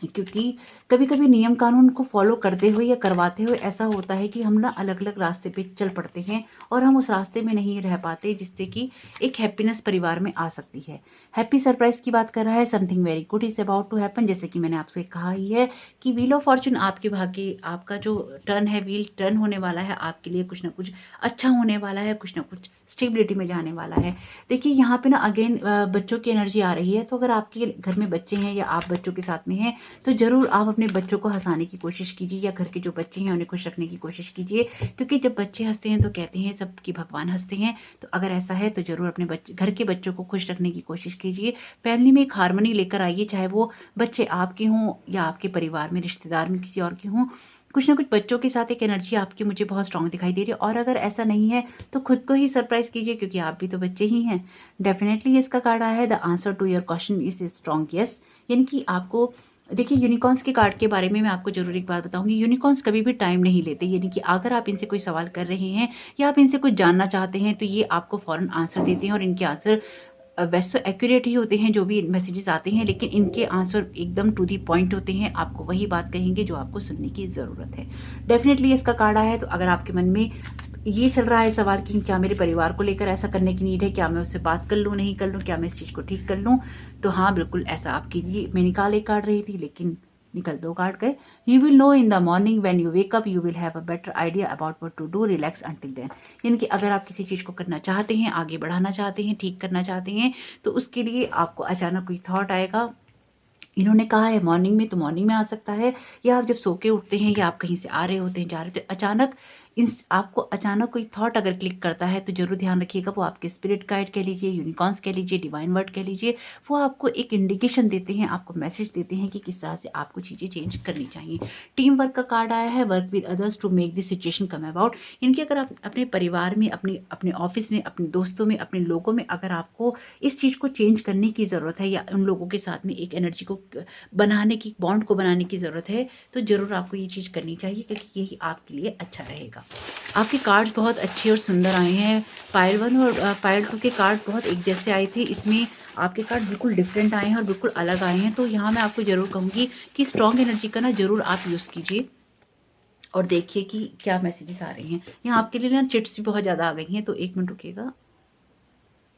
क्योंकि कभी-कभी नियम कानून को फॉलो करते हुए या करवाते हुए ऐसा होता है कि हम ना अलग-अलग रास्ते पे चल पड़ते हैं और हम उस रास्ते में नहीं रह पाते, जिससे कि एक हैप्पीनेस परिवार में आ सकती है। हैप्पी सरप्राइज़ की बात कर रहा है, something very good is about to happen. जैसे कि मैंने आपसे कहा ही है कि व्हील ऑफ फॉर्च्यून आपके भाग्य, आपका जो टर्न है, व्हील टर्न होने वाला है, आपके लिए कुछ ना कुछ अच्छा होने वाला है, कुछ ना कुछ स्टेबिलिटी में जाने वाला है। देखिए, यहाँ पे ना अगेन बच्चों की एनर्जी आ रही है। तो अगर आपके घर में बच्चे हैं या आप बच्चों के साथ में हैं, तो ज़रूर आप अपने बच्चों को हँसाने की कोशिश कीजिए, या घर के जो बच्चे हैं उन्हें खुश रखने की कोशिश कीजिए। क्योंकि जब बच्चे हँसते हैं तो कहते हैं सब कि भगवान हँसते हैं। तो अगर ऐसा है तो ज़रूर अपने घर के बच्चों को खुश रखने की कोशिश कीजिए। फैमिली में एक हार्मनी लेकर आइए, चाहे वो बच्चे आपके हों या आपके परिवार में रिश्तेदार में किसी और के हों। कुछ ना कुछ बच्चों के साथ एक एनर्जी आपकी मुझे बहुत स्ट्रांग दिखाई दे रही है। और अगर ऐसा नहीं है तो खुद को ही सरप्राइज़ कीजिए, क्योंकि आप भी तो बच्चे ही हैं। डेफिनेटली इसका कार्ड आया है, the answer to your question is strong yes. यानी कि आपको देखिए, यूनिकॉर्न्स के कार्ड के बारे में मैं आपको ज़रूर एक बात बताऊंगी। यूनिकॉर्न्स कभी भी टाइम नहीं लेते। यानी कि अगर आप इनसे कोई सवाल कर रहे हैं या आप इनसे कुछ जानना चाहते हैं तो ये आपको फ़ौरन आंसर देते हैं, और इनके आंसर वैसे तो एक्यूरेट ही होते हैं जो भी मैसेजेस आते हैं, लेकिन इनके आंसर एकदम टू दी पॉइंट होते हैं। आपको वही बात कहेंगे जो आपको सुनने की ज़रूरत है। डेफिनेटली इसका कार्ड आया है। तो अगर आपके मन में ये चल रहा है सवाल कि क्या मेरे परिवार को लेकर ऐसा करने की नीड है, क्या मैं उससे बात कर लूँ, नहीं कर लूँ, क्या मैं इस चीज़ को ठीक कर लूँ, तो हाँ, बिल्कुल ऐसा आप कीजिए। मैं निकाल एक कार्ड रही थी, लेकिन निकल 2 कार्ड गए। You will know in the morning when you wake up, you will have a better idea about what to do, relax until then. यानी कि अगर आप किसी चीज़ को करना चाहते हैं, आगे बढ़ाना चाहते हैं, ठीक करना चाहते हैं, तो उसके लिए आपको अचानक कोई थॉट आएगा। इन्होंने कहा है मॉर्निंग में, तो मॉर्निंग में आ सकता है, या आप जब सो के उठते हैं, या आप कहीं से आ रहे होते हैं, जा रहे होते हैं, अचानक आपको अचानक कोई थॉट अगर क्लिक करता है, तो जरूर ध्यान रखिएगा। वो आपके स्पिरिट गाइड कह लीजिए, यूनिकॉर्न्स कह लीजिए, डिवाइन वर्ड कह लीजिए, वो आपको एक इंडिकेशन देते हैं, आपको मैसेज देते हैं कि किस तरह से आपको चीज़ें चेंज करनी चाहिए। टीम वर्क का कार्ड आया है, work with others to make this situation come about. इनके अगर आप अपने परिवार में, अपने ऑफिस में, अपने दोस्तों में, अपने लोगों में अगर आपको इस चीज़ को चेंज करने की ज़रूरत है, या उन लोगों के साथ में एक एनर्जी को बनाने की, बॉन्ड को बनाने की ज़रूरत है, तो ज़रूर आपको ये चीज़ करनी चाहिए, क्योंकि यही आपके लिए अच्छा रहेगा। आपके कार्ड्स बहुत अच्छे और सुंदर आए हैं। पायल 1 और पायल 2 के कार्ड बहुत एक जैसे आए थे, इसमें आपके कार्ड बिल्कुल डिफरेंट आए हैं और बिल्कुल अलग आए हैं। तो यहाँ मैं आपको ज़रूर कहूँगी कि स्ट्रॉन्ग एनर्जी का ना ज़रूर आप यूज़ कीजिए और देखिए कि क्या मैसेजेस आ रहे हैं। यहाँ आपके लिए ना चिट्स भी बहुत ज़्यादा आ गई हैं, तो 1 मिनट रुकिएगा।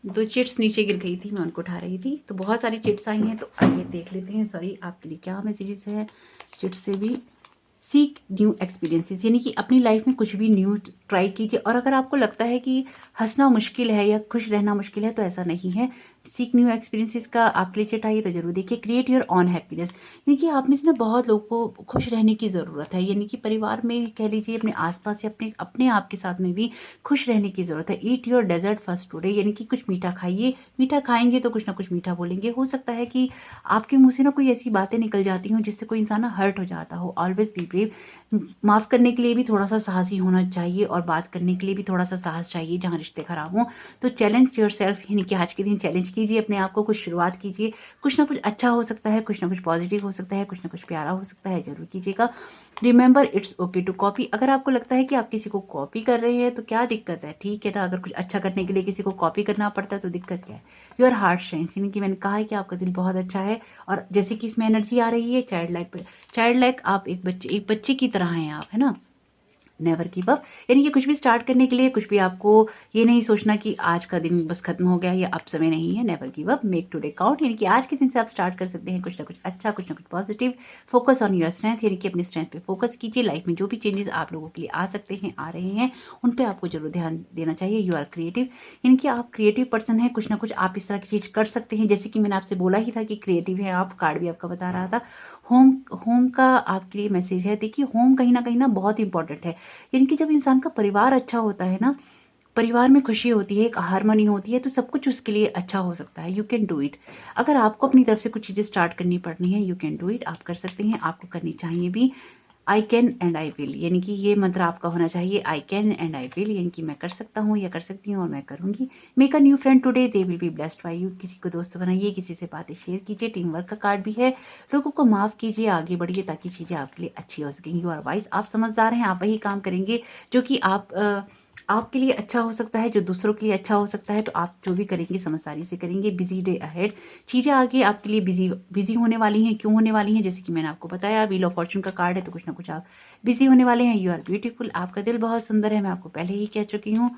2 चिट्स नीचे गिर गई थी, मैं उनको उठा रही थी, तो बहुत सारी चिट्स आई हैं, तो आइए देख लेते हैं। सॉरी, आपके लिए क्या मैसेजेस है चिट्स से भी। सीक न्यू एक्सपीरियंसेस, यानी कि अपनी लाइफ में कुछ भी न्यू ट्राई कीजिए। और अगर आपको लगता है कि हंसना मुश्किल है या खुश रहना मुश्किल है, तो ऐसा नहीं है। सीक न्यू एक्सपीरियंसेस का आपके लिए चिट आई है, तो जरूर देखिए। क्रिएट योर ऑन हैप्पीनेस, यानी कि आप में से ना बहुत लोगों को खुश रहने की ज़रूरत है, यानी कि परिवार में कह लीजिए, अपने आसपास या अपने अपने आप के साथ में भी खुश रहने की ज़रूरत है। Eat your dessert first today, यानी कि कुछ मीठा खाइए। मीठा खाएंगे तो कुछ ना कुछ मीठा बोलेंगे। हो सकता है कि आपके मुंह से ना कोई ऐसी बातें निकल जाती हों जिससे कोई इंसान ना हर्ट हो जाता हो। ऑलवेज बी ब्रेव, माफ़ करने के लिए भी थोड़ा सा साहसी होना चाहिए, और बात करने के लिए भी थोड़ा सा साहस चाहिए जहाँ रिश्ते खराब हों। तो चैलेंज योर सेल्फ, यानी कि आज के दिन चैलेंज कीजिए अपने आप को, कुछ शुरुआत कीजिए। कुछ ना कुछ अच्छा हो सकता है, कुछ ना कुछ पॉजिटिव हो सकता है, कुछ ना कुछ प्यारा हो सकता है, जरूर कीजिएगा। Remember it's okay to copy, अगर आपको लगता है कि आप किसी को कॉपी कर रहे हैं, तो क्या दिक्कत है, ठीक है ना। अगर कुछ अच्छा करने के लिए किसी को कॉपी करना पड़ता है, तो दिक्कत क्या है। योर हार्ट शाइन्स, यानी कि मैंने कहा है कि आपका दिल बहुत अच्छा है, और जैसे कि इसमें एनर्जी आ रही है चाइल्ड लाइक, चाइल्ड लाइक आप एक बच्चे की तरह हैं आप, है ना। नेवर गिव अप, यानी कि कुछ भी स्टार्ट करने के लिए, कुछ भी आपको ये नहीं सोचना कि आज का दिन बस खत्म हो गया या अब समय नहीं है। Never give up, make today count, यानी कि आज के दिन से आप स्टार्ट कर सकते हैं कुछ ना कुछ अच्छा, कुछ ना कुछ positive. Focus on your strength, यानी कि अपनी स्ट्रेंथ पे फोकस कीजिए। लाइफ में जो भी चेंजेस आप लोगों के लिए आ सकते हैं, आ रहे हैं, उन पे आपको जरूर ध्यान देना चाहिए। यू आर क्रिएटिव, यानी कि आप क्रिएटिव पर्सन हैं, कुछ ना कुछ आप इस तरह की चीज़ कर सकते हैं। जैसे कि मैंने आपसे बोला ही था कि क्रिएटिव है आप, कार्ड भी आपका बता रहा था। होम होम का आपके लिए मैसेज है। देखिए, होम कहीं ना बहुत इंपॉर्टेंट है, यानी कि जब इंसान का परिवार अच्छा होता है ना, परिवार में खुशी होती है, एक हारमोनी होती है, तो सब कुछ उसके लिए अच्छा हो सकता है। यू कैन डू इट, अगर आपको अपनी तरफ से कुछ चीज़ें स्टार्ट करनी पड़नी है, यू कैन डू इट, आप कर सकते हैं, आपको करनी चाहिए भी। I can and I will, यानी कि ये मंत्र आपका होना चाहिए, I can and I will, यानी कि मैं कर सकता हूँ या कर सकती हूँ और मैं करूँगी। Make a new friend today, they will be blessed by you, किसी को दोस्त बनाइए, किसी से बातें शेयर कीजिए। टीम वर्क का कार्ड भी है, लोगों को माफ़ कीजिए, आगे बढ़िए ताकि चीज़ें आपके लिए अच्छी हो सकें। यू आर वाइज, आप समझदार हैं, आप वही काम करेंगे जो कि आपके लिए अच्छा हो सकता है, जो दूसरों के लिए अच्छा हो सकता है। तो आप जो भी करेंगे समझदारी से करेंगे। बिजी डे अहेड, चीज़ें आगे आपके लिए बिजी बिजी होने वाली हैं। क्यों होने वाली हैं, जैसे कि मैंने आपको बताया, व्हील ऑफ फॉर्चून का कार्ड है, तो कुछ ना कुछ आप बिजी होने वाले हैं। यू आर ब्यूटीफुल, आपका दिल बहुत सुंदर है, मैं आपको पहले ही कह चुकी हूँ।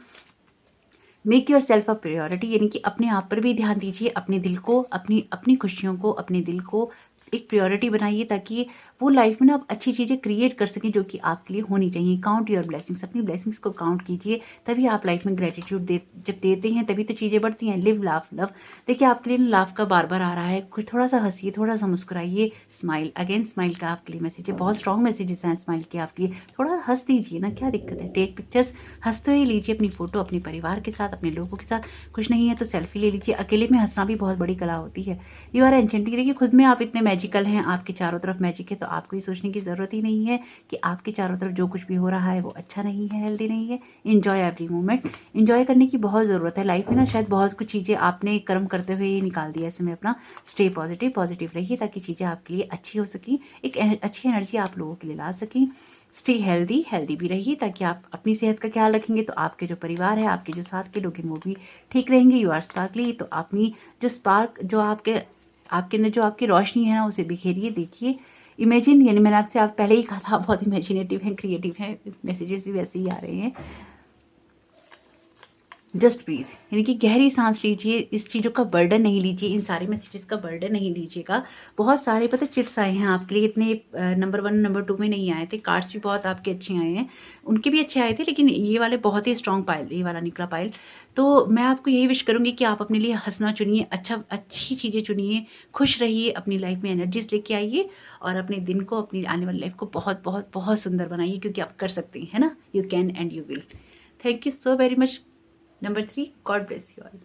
Make your self a priority, यानी कि अपने आप पर भी ध्यान दीजिए, अपने दिल को, अपनी अपनी खुशियों को, अपने दिल को एक प्रायोरिटी बनाइए, ताकि वो लाइफ में ना आप अच्छी चीज़ें क्रिएट कर सकें जो कि आपके लिए होनी चाहिए। काउंट योर ब्लेसिंग्स, अपनी ब्लेसिंग्स को काउंट कीजिए, तभी आप लाइफ में ग्रेटिट्यूड जब देते हैं तभी तो चीज़ें बढ़ती हैं। लिव लाफ लव, देखिए आपके लिए लाफ का बार बार आ रहा है, कुछ थोड़ा सा हंसिए, थोड़ा सा मुस्कुराइए। स्माइल, अगेन स्माइल का आपके लिए मैसेज है, बहुत स्ट्रॉन्ग मैसेजेस हैं स्माइल के आपके लिए। थोड़ा हंस दीजिए ना, क्या दिक्कत है। टेक पिक्चर्स, हंसते हुए लीजिए अपनी फोटो, अपने परिवार के साथ, अपने लोगों के साथ। कुछ नहीं है तो सेल्फी ले लीजिए, अकेले में हंसना भी बहुत बड़ी कला होती है। यू आर एंचेंटिंग, देखिए खुद में आप इतने मैजिकल हैं, आपके चारों तरफ मैजिक है, तो आपको ये सोचने की ज़रूरत ही नहीं है कि आपके चारों तरफ जो कुछ भी हो रहा है वो अच्छा नहीं है, हेल्दी नहीं है। इन्जॉय एवरी मोमेंट, इन्जॉय करने की बहुत ज़रूरत है लाइफ में ना। शायद बहुत कुछ चीज़ें आपने कर्म करते हुए ही निकाल दिया, ऐसे में अपना स्टे पॉजिटिव, पॉजिटिव रहिए ताकि चीज़ें आपके लिए अच्छी हो सकें, एक अच्छी एनर्जी आप लोगों के लिए ला सकें। स्टे हेल्दी, हेल्दी भी रहिए ताकि आप अपनी सेहत का ख्याल रखेंगे तो आपके जो परिवार है, आपके जो साथ के लोग हैं वो भी ठीक रहेंगे। यू आर स्पार्कली, तो अपनी जो स्पार्क, जो आपके अंदर जो आपकी रोशनी है ना, उसे बिखेरिए। देखिए, इमेजिन, यानी मैंने आपसे आप पहले ही कहा था, बहुत इमेजिनेटिव हैं, क्रिएटिव हैं, मैसेजेस भी वैसे ही आ रहे हैं। जस्ट ब्रीथ, यानी कि गहरी सांस लीजिए, इस चीज़ों का बर्डन नहीं लीजिए, इन सारे मैसेजेस का बर्डन नहीं लीजिएगा। बहुत सारे पता चिट्स आए हैं आपके लिए, इतने नंबर 1 नंबर 2 में नहीं आए थे। कार्ड्स भी बहुत आपके अच्छे आए हैं, उनके भी अच्छे आए थे, लेकिन ये वाले बहुत ही स्ट्रॉन्ग पाइल, ये वाला निकला पाइल। तो मैं आपको यही विश करूँगी कि आप अपने लिए हंसना चुनिए, अच्छी चीज़ें चुनिए, खुश रहिए, अपनी लाइफ में एनर्जीज लेके आइए और अपने दिन को, अपनी आने वाली लाइफ को बहुत बहुत बहुत सुंदर बनाइए, क्योंकि आप कर सकते हैं, है ना। You can and you will. Thank you so very much. Number 3, God bless you all.